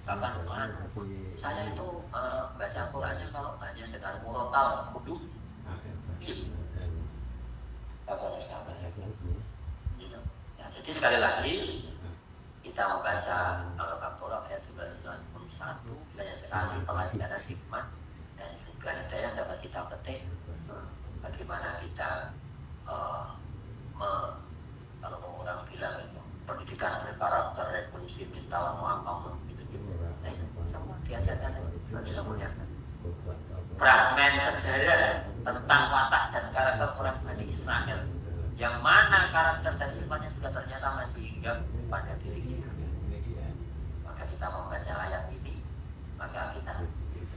Bahkan saya itu baca Qurannya kalau hanya dengan murotal wudhu. Ya, jadi sekali lagi kita membaca Al-Baqarah ayat 991, banyak sekali pelajaran hikmah dan juga hidayah dapat kita petik. Bagaimana kita kalau orang bilang itu pendidikan berkarakter revolusi mental apapun itu juga. Nah itu semua diajarkan dalam muliakan. Fragmen sejarah tentang watak dan karakter orang Bani Israel, yang mana karakter dan sifatnya juga ternyata masih hinggap pada diri kita. Maka kita membaca ayat ini, maka kita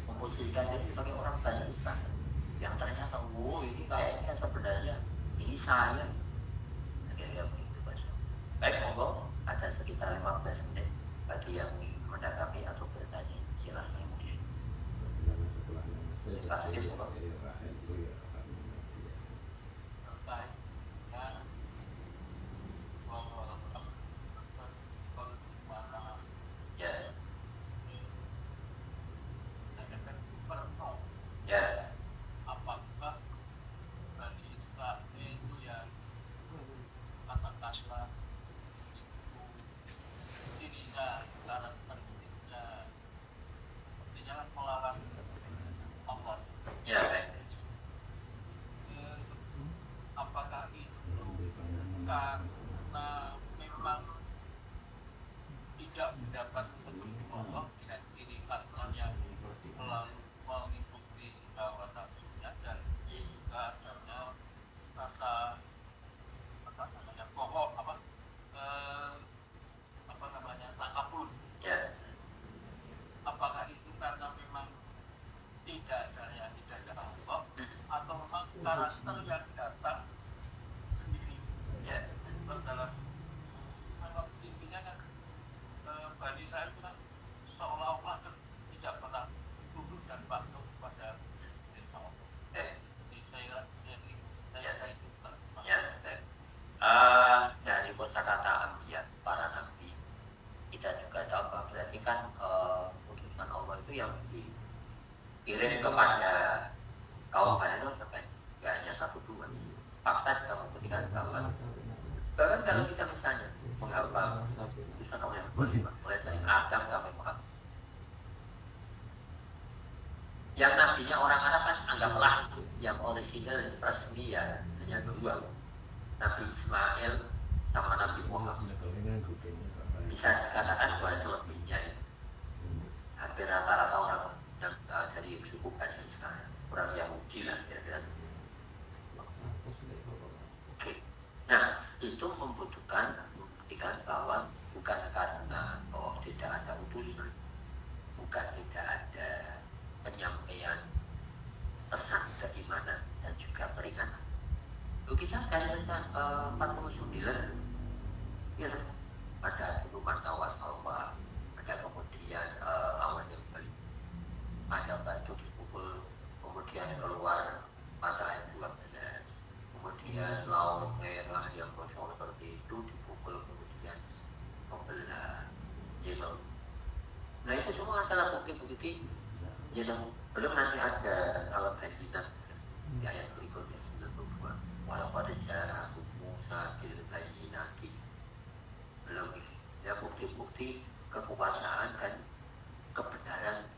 memposisikan diri sebagai orang Bani Israel yang ternyata, ini kayaknya sebenarnya ini saya. Akhirnya begitu saja. Baik, monggo ada sekitar 15 menit bagi yang menanggapi atau bertanya, silahkan. Pak Hadis, monggo. Dari kosakata ambiyah, para nabi, kita juga tahu bahwa berarti kan utusan Allah itu yang dikirim kepada kaum Bani Israil nggak hanya 1-2 sih. Fakta kita membuktikan bahwa bahkan kalau kita misalnya menghafal utusan Allah yang mulai dari Adam sampai Muhammad, yang nabinya orang Arab kan anggaplah yang orisinal resmi ya hanya 2, Nabi Ismail sama Nabi Muhammad. Bisa dikatakan bahwa selebihnya ini hampir rata-rata orang yang dari suku Bani Israel, orang Yahudi lah kira-kira. Oke. Nah, itu membutuhkan membuktikan bahwa bukan karena tidak ada utusan, bukan tidak ada penyampaian pesan keimanan dan juga peringatan. Lalu kita dari 49 ya, ada dulu martawa salwa, ada kemudian awan yang balik, ada batu dipukul, kemudian keluar mata air 12, kemudian laut merah yang kosong seperti itu dipukul kemudian membelah gitu. Nah itu semua adalah bukti-bukti gitu. Belum nanti ada kalau bayinan di ayat berikutnya 92 walaupun ada Musa bil bayyinati, belum ya bukti-bukti kekuasaan dan kebenaran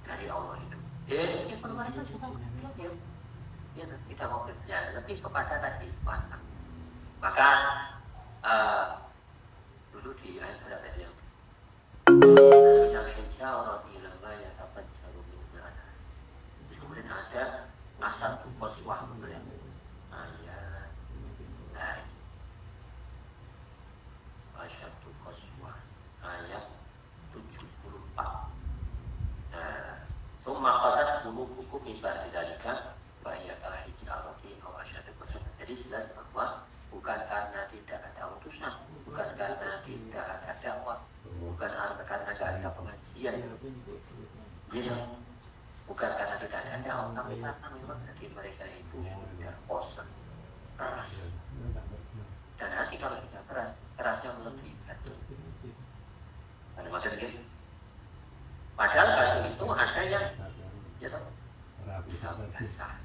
dari Allah itu. Ya meskipun mereka juga ya tidak mau kerja lebih kepada tadi mantap. Maka dulu di ayat berapa yang tidak hijau roti lama yang dapat jarum minyak. Kemudian ada asal koswah ayat asyatu koswah ayat 74. Summa qasat qulubukum min ba'di dzalika fa hiya kal hijarati aw asyadu koswah. Jadi jelas bahwa bukan karena tidak ada utusan, bukan karena tidak ada dakwah, bukan karena tidak ada pengajian, jadi bukan karena tidak ada dakwah, tapi karena memang hati mereka itu sudah bosan, keras. Dan hati kalau sudah keras, kerasnya melebihi batu. Ada maksud gitu? Padahal batu itu ada yang bisa basah,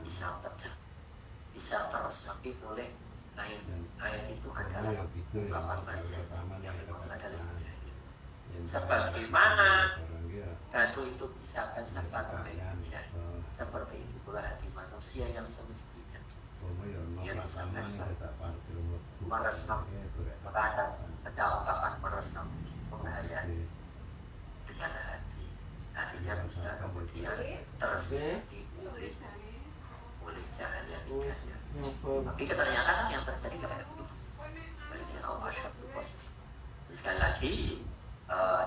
bisa pecah, bisa teresapi oleh air. Air itu adalah ungkapan bahasa yang memang adalah hijau. Sebagaimana batu itu bisa basahkan oleh hujan, seperti itu pula hati manusia yang semestinya yang bisa basah, meresap. Maka ada ungkapan meresap penghayat dengan hati. Hatinya bisa kemudian tersingkir oleh cahaya hidayah. Tapi ternyata yang terjadi kayak begitu. Ini Allah syabdu kos. Sekali lagi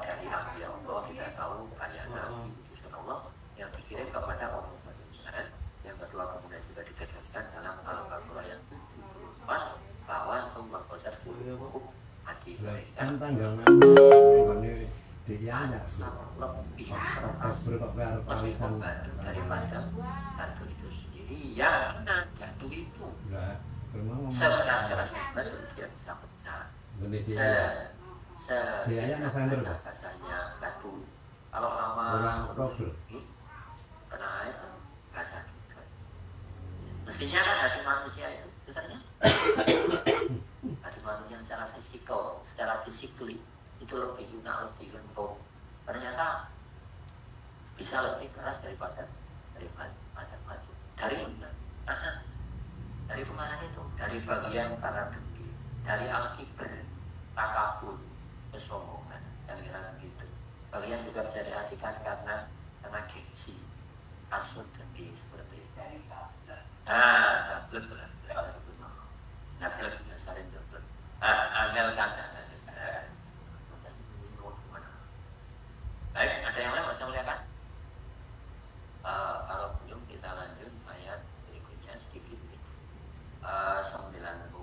dari Nabi Allah kita tahu banyak Nabi utusan Allah yang dikirim kepada orang Israel. Yang kedua kemudian juga ditegaskan dalam Al-Baqarah yang 74 bahwa Allah qasar qulubukum hati mereka kan tanggangan ini dianya lebih keras, lebih membantu daripada batu itu sendiri. Yang mana batu itu sekeras-kerasnya batu dia bisa pecah. Basahnya batu kalau lama kena air basah juga. Mestinya kan hati manusia itu ternyata hati manusia secara fisikly itu lebih lunak, lebih lembut. Ternyata bisa lebih keras daripada batu. Dari mana? Dari kemana itu? Dari bagian karena dengki, dari al-kibr, takabur, kesombongan, dan kira-kira begitu. Bagian juga bisa diartikan karena gengsi, asut dengki seperti itu. Dablek lah, dablek biasanya dablek. Angel kandang. Baik, ada yang lain bisa melihatkan? Kalau belum kita lanjut ayat berikutnya sedikit. 90.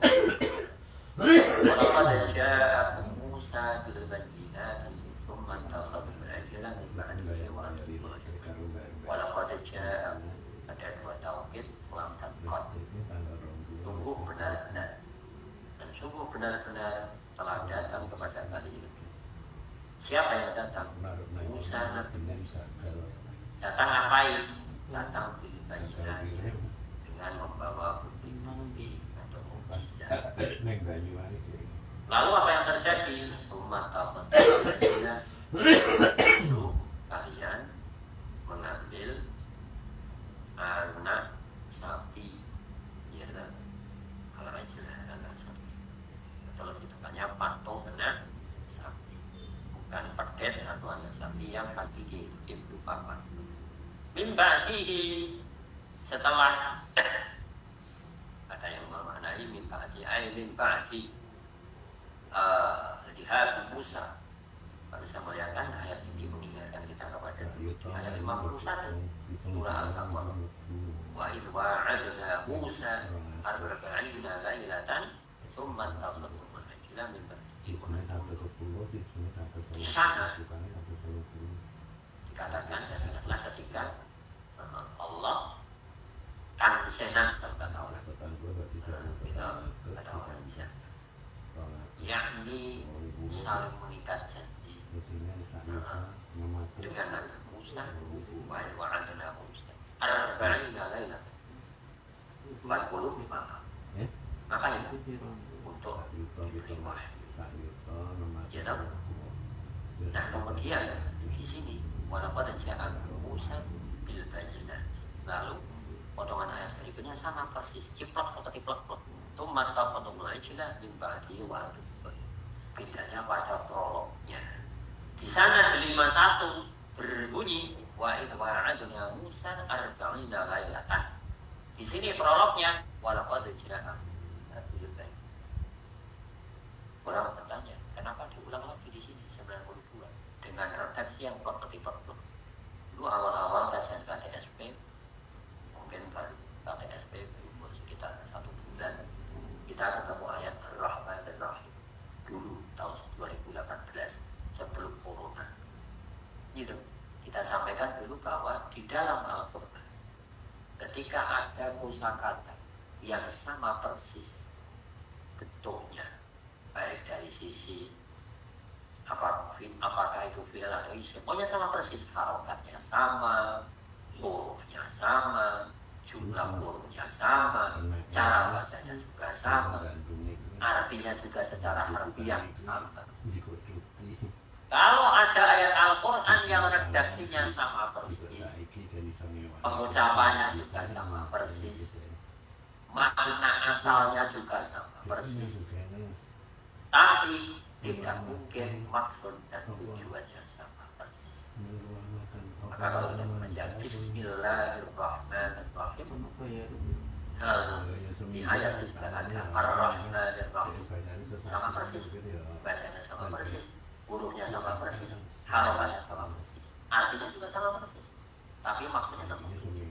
Walaqad ja'akum Musa bil bayyinati tsumma takhadtum al-ajla min ba'dihi wa antum zalimun. Walaqad ja'akum ada dua taukid lam dan qad. Sungguh benar-benar dan sungguh benar-benar telah datang kepada kalian. Siapa yang datang? Musa Nabi Musa. Datang ngapain? Datang bil bayyinati dengan membawa bukti-bukti atau mukjizat. Lalu apa yang terjadi? Umat tafatnya itu kalian mengambil anak sapi, ya kan? Anak sapi. Atau lebih tepatnya patung anak sapi, bukan pedet atau anak sapi yang hakiki itu papan. Mimba'dihi setelah ada yang memaknai mimba'di lihat Musa. Bisa melihatkan ayat ini mengingatkan kita kepada di ayat 51 surah Al-Baqarah. Wa idh wa'adna Musa 40 lailatan tsumma takhadtum al-ajla min ba'di Di sana dikatakan dan ingatlah ketika Allah kansenan kata orang kata orang siapa yakni saling mengikat janji dengan Nabi Musa wa'adna Musa arba'ina lailatan 40 malam. Maka itu untuk diberi wahyu. Ya tahu. Nah kemudian di sini walaupun ja'a Musa bil bayyinat. Lalu potongan ayat berikutnya sama persis, ciplak atau tiplak-plak. Tsumma tafadul ijla min ba'di wa bedanya pada prolognya. Di sana di 51 berbunyi wa idwa'adna Musa arba'ina lailatan. Di sini prolognya walaqad ja'a bil bayyinat. Orang bertanya, kenapa diulang lagi di sini 92 dengan redaksi yang ketipe-tipe. Dulu awal-awal kajian KTSP mungkin baru KTSP umur sekitar 1 bulan kita ketemu ayat Ar-Rahman Ar-Rahim dulu tahun 2018 sebelum corona. Gitu. Kita sampaikan dulu bahwa di dalam Al-Quran ketika ada kosakata yang sama persis bentuknya baik dari sisi apakah itu fi'il atau isim, pokoknya sama persis, harokatnya sama, hurufnya sama, jumlah hurufnya sama, cara bacanya juga sama, artinya juga secara harfiah sama. Kalau ada ayat Al-Quran yang redaksinya sama persis, pengucapannya juga sama persis, makna asalnya juga sama persis, tapi tidak mungkin maksud dan tujuannya sama persis. Maka kalau kita membaca Bismillahirrahmanirrahim, di ayat 3 ada Ar-Rahmanirrahim, sama persis, bacanya sama persis, hurufnya sama persis, harapannya sama persis, artinya juga sama persis, tapi maksudnya tetap berbeda.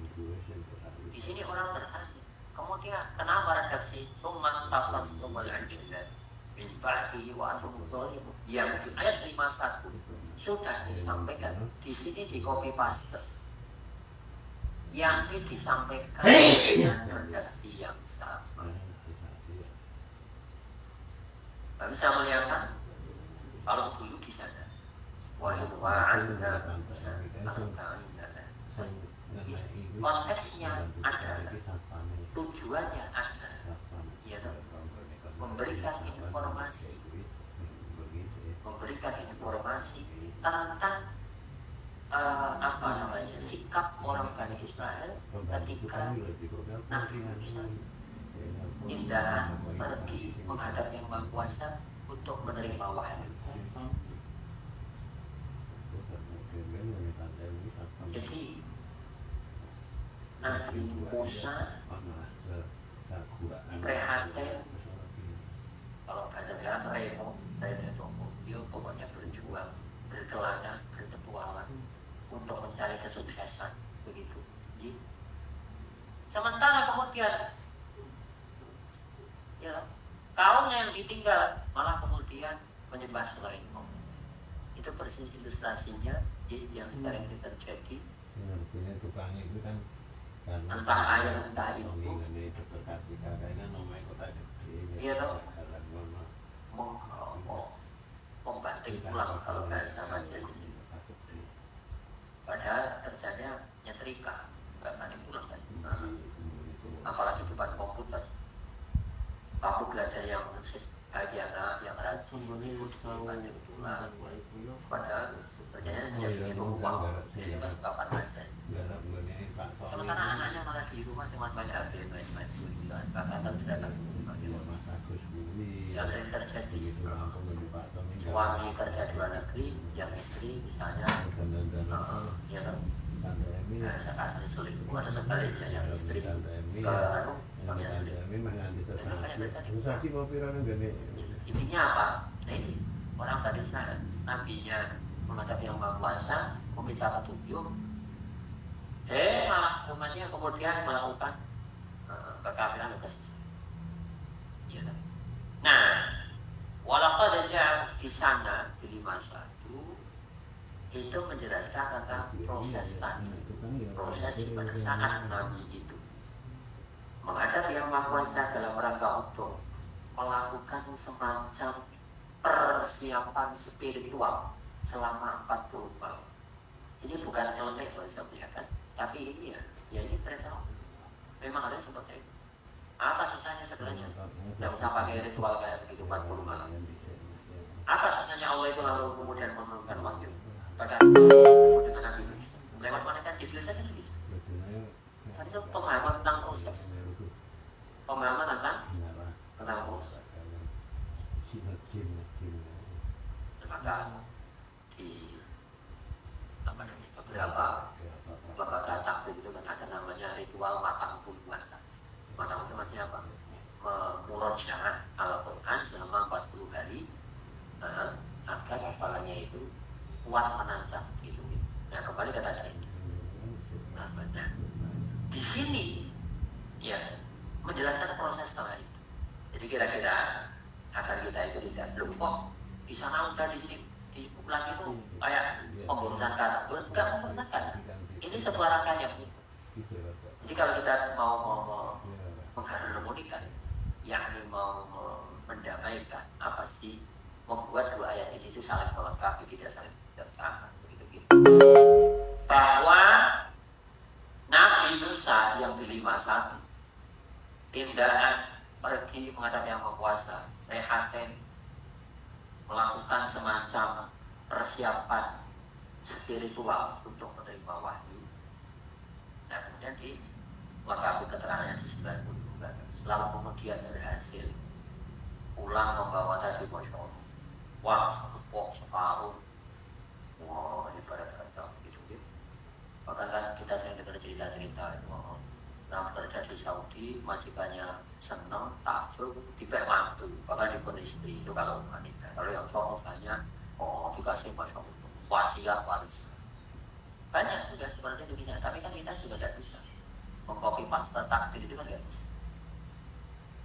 Di sini orang bertanya, kemudian kenapa redaksi summa tafastumul ijla min ba'dihi wa antum zalimun yang di ayat 51 sudah disampaikan, di sini di copy paste, yang disampaikan dengan redaksi yang sama. Kami bisa melihatkan kalau dulu di sana konteksnya adalah tujuannya adalah ya, memberikan informasi tentang sikap orang Bani Israel ketika Nabi Musa tindakan pergi menghadap Yang Maha Kuasa untuk menerima wahyu. Jadi Nabi Musa prihatin, kalau bahasa sekarang remo dia pokoknya berjuang, berkelana, berpetualang untuk mencari kesuksesan, begitu. Sementara kemudian ya kaumnya yang ditinggal malah kemudian menyembah selain Allah. Itu persis ilustrasinya yang sekarang terjadi. Entah ayat entah ibu, iya toh, membanting pulang kalau bahasa majelis ini. Padahal kerjanya nyetrika, nggak banting pulang kan. Apalagi depan komputer. Kamu belajar yang bagi anak yang rajin itu banting pulang. Padahal kerjanya hanya bikin uang, jadi kapan aja. Sementara anaknya malah di rumah cuma main HP, main gitu-gituan, bahkan terjadi yang sering terjadi. Suami kerja di luar negeri, yang istri misalnya ya kan, asli selingkuh atau sebaliknya yang istri ke suaminya selingkuh. Intinya apa? Nah ini orang Bani Israel, nabinya menghadap Yang Maha Kuasa, meminta petunjuk, malah umatnya kemudian melakukan kekafiran dan kesesatan. Ya. Nah, Walaqad ja'a di sana di 51 itu menjelaskan tentang proses tadi, proses di pada saat Nabi itu menghadap Yang Maha Kuasa dalam rangka untuk melakukan semacam persiapan spiritual selama 40 malam. Ini bukan elemen ya kan, tapi ini ya ini perintah. Memang ada seperti itu. Apa susahnya sebenarnya? Tidak usah pakai ritual kayak begitu 40 malam. Apa susahnya Allah itu lalu kemudian menurunkan wahyu pada dengan Nabi Musa? Lewat malaikat Jibril saja bisa. Karena itu pemahaman tentang proses, pemahaman tentang proses. Maka di beberapa lembaga taklim itu kan ada namanya ritual matang puluhan. Matang itu maksudnya apa? Murojaah Al-Quran selama 40 hari agar hafalannya itu kuat menancap gitu. Nah kembali ke tadi. Nah, di sini ya menjelaskan proses setelah itu. Jadi kira-kira agar kita itu tidak belum kok di sana udah di sini di pulang itu kayak pemburusan kata, enggak pemburusan kata. Ini sebuah rangkaian yang itu. Jadi kalau kita mau mengharmonikan, yakni mau mendamaikan, apa sih membuat dua ayat ini itu saling melengkapi, tidak saling bertentangan, begitu. Bahwa Nabi Musa yang di 51 tindakan pergi menghadap Yang Maha Kuasa, rehaten, melakukan semacam persiapan spiritual untuk menerima wahyu. Nah kemudian dilengkapi keterangannya di 90. Lalu kemudian berhasil pulang membawa tadi Masya Allah, wah sekepok sekarung, wah ibarat kata gitu. Bahkan kan kita sering dengar cerita-cerita itu, nah bekerja di Saudi, majikannya senang, takjub, diberi mantu, bahkan diberi istri itu kalau wanita. Kalau yang cowok misalnya, dikasih Masya Allah, wasiat warisan. Banyak juga seperti itu bisa, tapi kan kita juga tidak bisa mengcopy paste takdir itu kan tidak bisa.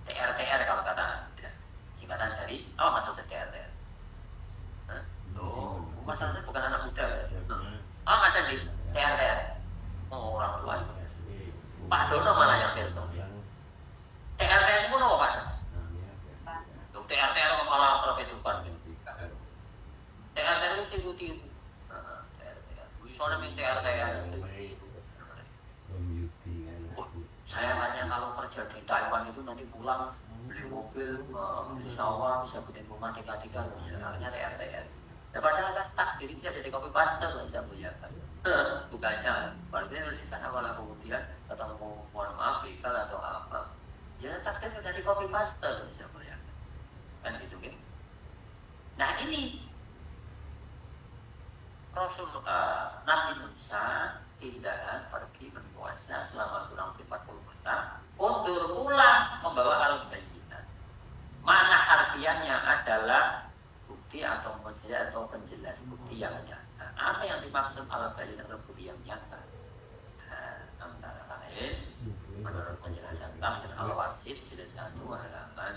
TR kalau kata Anda, singkatan dari apa maksudnya TR? Oh, masalahnya bukan anak muda ya. Masa di TR? Oh, orang tua. Pak Dono malah yang perso. TR itu apa Pak? Untuk TR kok malah perkejukan gitu. TR itu tiru-tiru. Soalnya main TR itu. Saya tanya kalau kerja di Taiwan itu nanti pulang beli mobil, beli sawah, bisa bikin rumah tiga-tiga, sebenarnya TR. Ya padahal kan takdir itu ada di copy paste loh, saya punya kan. Bukannya, walaupun di sana malah kemudian ketemu mohon maaf ikan atau apa. Ya takdir sudah di copy paste loh, saya punya kan gitu kan. Nah ini Rasul Nabi Musa tindakan pergi berpuasa selama kurang lebih 40 bulan, mundur pulang membawa al-bayyinat. Mana harfiahnya adalah bukti atau mukjizat atau penjelas bukti yang nyata. Apa yang dimaksud al-bayyinat adalah bukti yang nyata? Antara lain menurut penjelasan tafsir Al-Wasit jilid 1 halaman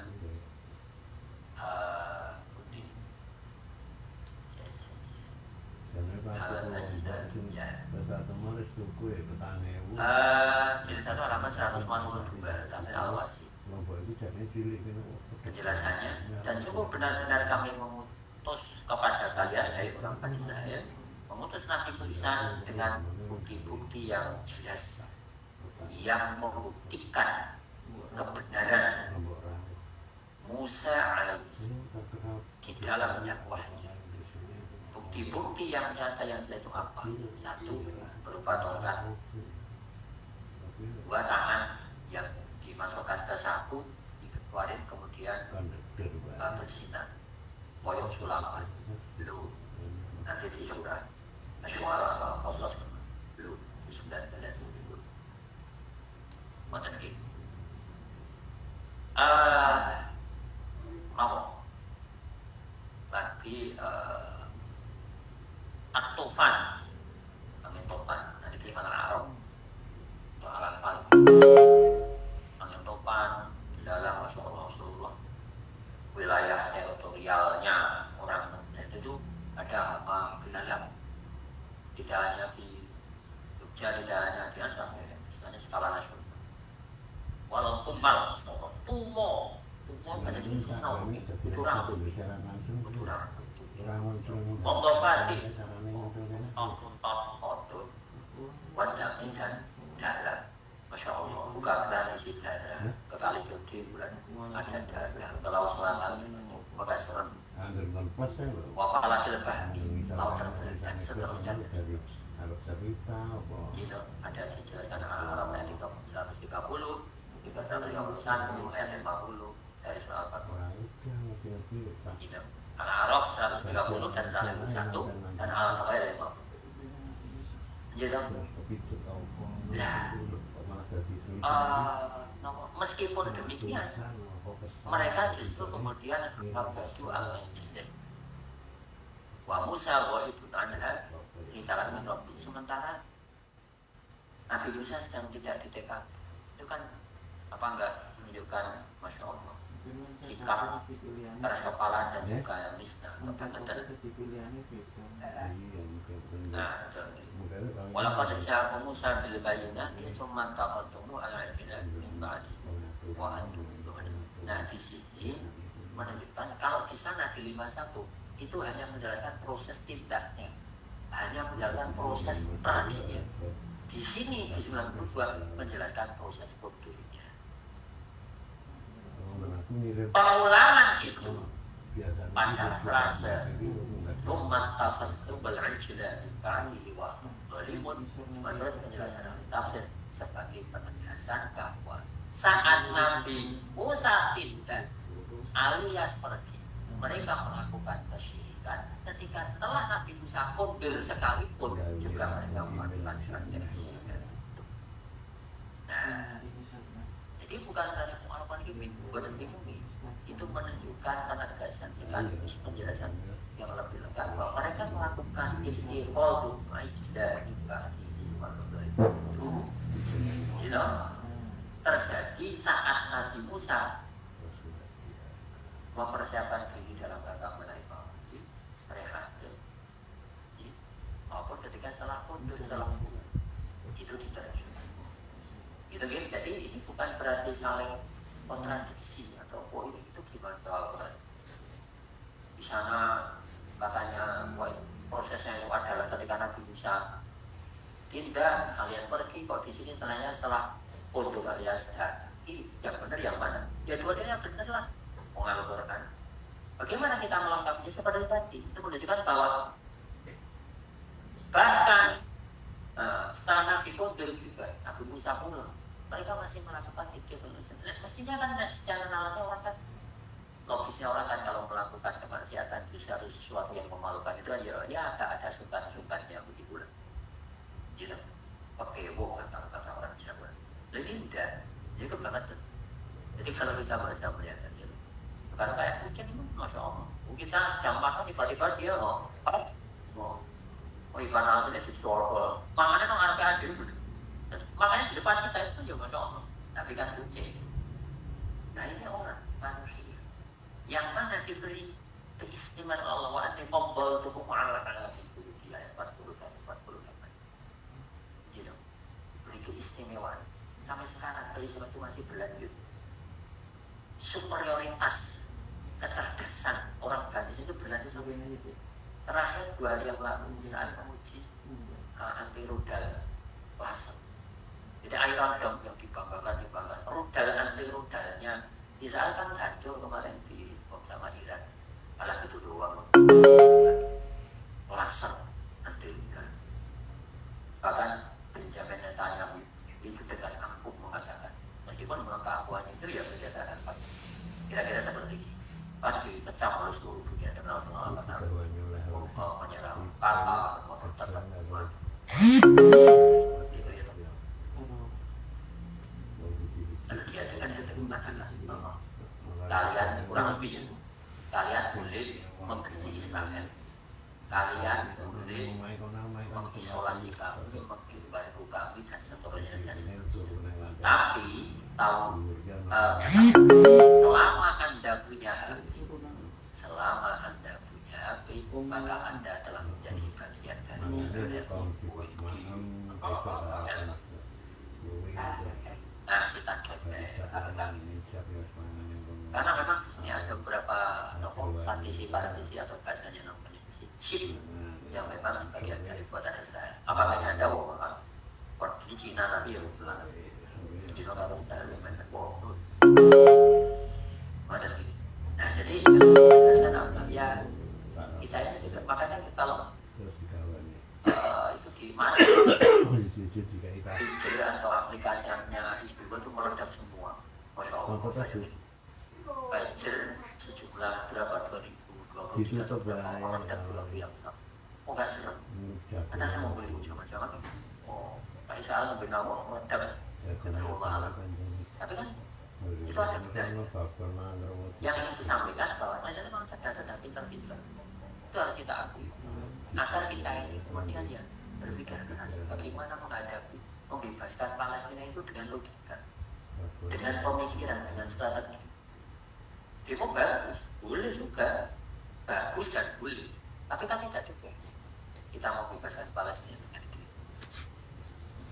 jilid 1 halaman 192 tafsir Al-Wasit. Penjelasannya, dan sungguh benar-benar kami mengutus kepada kalian hai orang Bani Israil, mengutus Nabi Musa dengan bukti-bukti yang jelas yang membuktikan kebenaran Musa alaihissalam di dalam dakwahnya. Bukti-bukti yang nyata yang jelas itu apa? Satu, berupa tongkat, dua tangan yang dimasukkan ke saku, dikeluarin kemudian bersinar, boyong sulaman, lu nanti di surat Asy'ara atau Qasas lu 19 macam gitu. Mau lagi At-Tufan, angin Tufan, nanti di Malang Arab, atau Al-Anfal, angin Tufan di dalam Masya Allah seluruh wilayah teritorial perhatian kami misalnya skala nasional walaupun malam tumo bahasa Indonesia kurang monggo Fati untuk wajahnya kan darah Masya Allah buka keran isi darah ke kali Jodi bulan ada darah ke laut selatan maka serem wafala kilbahmi laut terbelah dan seterusnya gitu ada dijelaskan Al-Arab ayat 130 331 ayat 50 dari surah Al-Baqarah gitu Al-Araf 130 dan 101 dan Al-Baqarah ayat 50 gitu meskipun demikian mereka justru kemudian mengabadu al-majlis wa Musa wa ibn anha ditarat min Rabbi sementara Nabi Musa sedang tidak di TKP itu kan apa enggak menunjukkan Masya Allah sikap keras kepala dan juga misna walaupun ja'akum Musa bil bayyinati tsumma taqaddamu ala ilmi min ba'di wa antum. Nah di sini menunjukkan kalau di sana di 51 itu hanya menjelaskan proses tindaknya, hanya menjelaskan proses tradinya. Di sini di 92 menjelaskan proses kulturnya. Pengulangan itu pada frase Rumah tafasdu bal-ijla Ba'li wa Balimun menurut penjelasan tafsir sebagai penegasan bahwa saat Nabi Musa pindah alias pergi mereka melakukan kesyirikan ketika setelah Nabi Musa mundur sekalipun juga mereka melakukan kesyirikan. Nah, jadi bukan hanya melakukan berhenti itu menunjukkan penegasan sekaligus penjelasan yang lebih lengkap bahwa mereka melakukan istighfar majda ibadihi wa itu terjadi saat Nabi Musa mempersiapkan diri dalam rangka menerima rehatil maupun ketika setelah kundur setelah bulan itu diterjemahkan gitu kan. Jadi ini bukan berarti saling kontradiksi atau poin itu gimana di sana katanya prosesnya itu adalah ketika Nabi Musa pindah alias pergi kok di sini ternyata setelah kundur alias yang benar yang mana ya dua-duanya benar lah mengalurkan. Bagaimana kita melengkapinya seperti tadi itu menunjukkan bahwa bahkan setelah Nabi kundur juga Nabi Musa pulang mereka masih melakukan ikhtiar. Mestinya kan secara nalarnya orang kan logisnya orang kan kalau melakukan kemaksiatan itu sesuatu yang memalukan itu ya ada sukan yang begitu lah gitu pakai kata orang Jawa jadi udah jadi kebangetan. Jadi kalau kita baca melihat gitu bukan kayak kucing itu Masya Allah kita sedang makan tiba-tiba dia ikan alatnya disorol makanya memang harga adil makanya di depan kita itu ya Masya Allah tapi kan kucing. Nah ini orang manusia yang mana diberi keistimewaan Allah wa anni faddaltukum 'ala al-'alamin di ayat 40 dan 48. Jadi beri keistimewaan sampai sekarang keistimewaan itu masih berlanjut. Superioritas kecerdasan orang gadis itu berlanjut sampai itu. Terakhir 2 hari yang lalu saat menguji anti rudal laser. Jadi Iron Dome yang dibanggakan rudal anti rudalnya Israel kan hancur kemarin di bom sama Iran. Malah itu doang laser anti rudal. Bahkan Benjamin Netanyahu itu dengan angkuh mengatakan meskipun keakuannya itu ya berdasarkan fakta. Kira-kira seperti ini kan dikecam oleh seluruh dunia kenal semua kata menyerang kata tertentu seperti itu ya. Lalu dia dengan yang mengatakan kalian kurang lebih kalian boleh membenci Israel, kalian boleh mengisolasi kami, mengimbangi kami dan seterusnya. Tapi tahu selama anda punya hati, maka anda telah menjadi bagian dari Israel. kesulitan karena memang di sini ada beberapa partisi atau bahasanya namanya chip yang memang sebagian dari buatan saya. Apakah ada di Cina nanti ya di lokal kita lumayan nah jadi ya kita ini juga makanya kalau itu di mana feature atau aplikasinya Hizbullah itu meledak semua, masya Allah. Feature sejumlah berapa 2023 atau berapa meledak di waktu yang sama. Oh nggak serem. Karena saya mau beli jangan-jangan. Oh Pak Isa sampai nawar meledak. Tapi kan itu ada budaya yang ingin disampaikan bahwa rakyat memang cerdas dan pintar-pintar. Itu harus kita akui. Agar kita ini kemudian ya berpikir keras bagaimana menghadapi membebaskan Palestina itu dengan logika, dengan pemikiran, dengan strategi. Demo bagus, boleh juga, bagus dan boleh. Tapi kan tidak juga. Kita mau bebaskan Palestina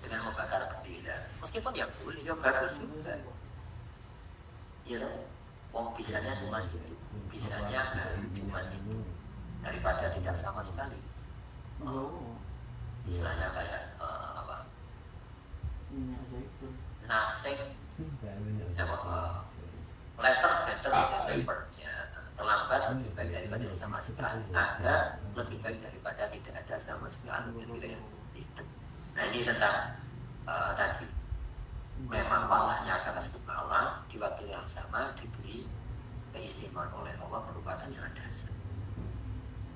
dengan membakar bendera. Meskipun ya boleh, ya bagus juga. Ya, wong bisanya cuma itu, bisanya baru cuma itu, daripada tidak sama sekali. Istilahnya kayak nothing, letter better than never, ya, terlambat lebih baik daripada sama sekali, ada lebih baik daripada tidak ada sama sekali. Itu. Nah ini tentang tadi memang palanya atas kepala di waktu yang sama diberi keistimewaan oleh Allah berupa kecerdasan.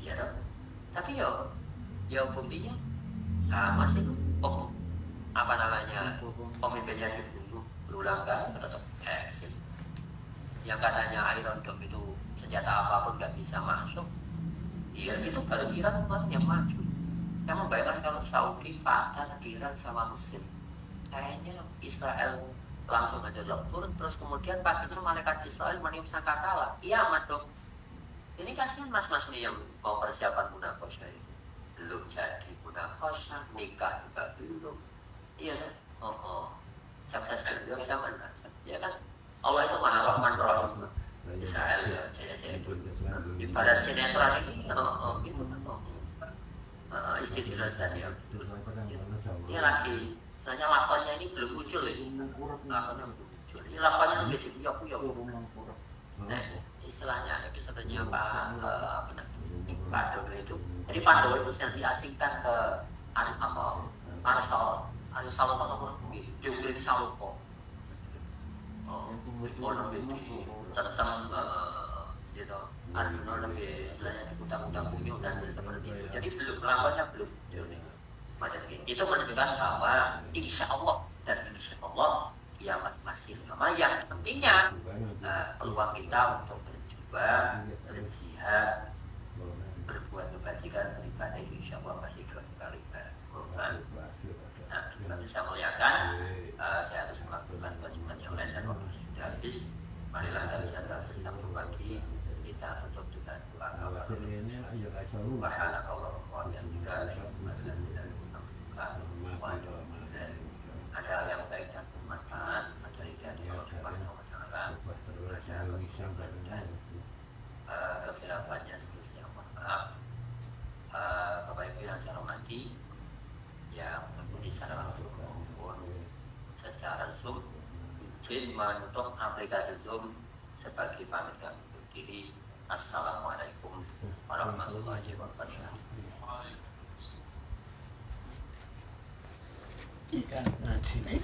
Ya dong. Tapi ya buktinya masih pemimpinnya dibunuh berulang kali tetap eksis. Yang katanya Iron Dome itu senjata apapun nggak bisa masuk. Iya itu baru Iran kemarin yang maju. Yang membayangkan kalau Saudi, Qatar, Iran sama Mesir, kayaknya Israel langsung aja lebur. Terus kemudian paginya malaikat Israel meniup sangkakala. Iya amat dong. Ini kasihan mas-mas nih yang mau persiapan munafosah ini. Belum jadi munafosah, nikah juga belum. Iya kan? Sukses beliau zaman ya kan? Allah itu maha rahman rahim. Israel ya jaya-jaya dulu. Ibarat sinetron ini gitu kan. Istidras tadi ya. Ini lagi, misalnya lakonnya ini belum muncul ini. Lakonnya belum muncul. Ini lakonnya lebih dikuyok-kuyok. Nah, istilahnya episodenya Pak Pandowo itu. Jadi Pandowo itu sedang diasingkan ke Arya Saloka atau Jungkring Saloka. Orang lebih cercam gitu. Arjuna lebih istilahnya dikutang-kutang bunyi dan seperti itu. Jadi belum lawannya belum. Itu menunjukkan bahwa insya Allah dan insya Allah kiamat masih lama. Yang pentingnya peluang kita untuk berjuang, berjihad, berbuat kebajikan beribadah itu insya Allah masih dua kali berkorban. Nah, kita bisa melihatkan saya harus melakukan kewajiban yang lain dan waktunya sudah habis. Marilah kajian kita berbagi, kita tutup dengan doa kepada Allah yang juga ada yang baik dan bermanfaat, ada dari Allah Subhanahu wa Ta'ala, ada kebijakan dan kekhilafahnya seterusnya. Mohon maaf Bapak Ibu yang saya hormati, yang mengikuti secara langsung maupun secara Zoom, izin menutup aplikasi Zoom sebagai pamit kami undur diri. Assalamualaikum warahmatullahi wabarakatuh. Ikan ngaji nih.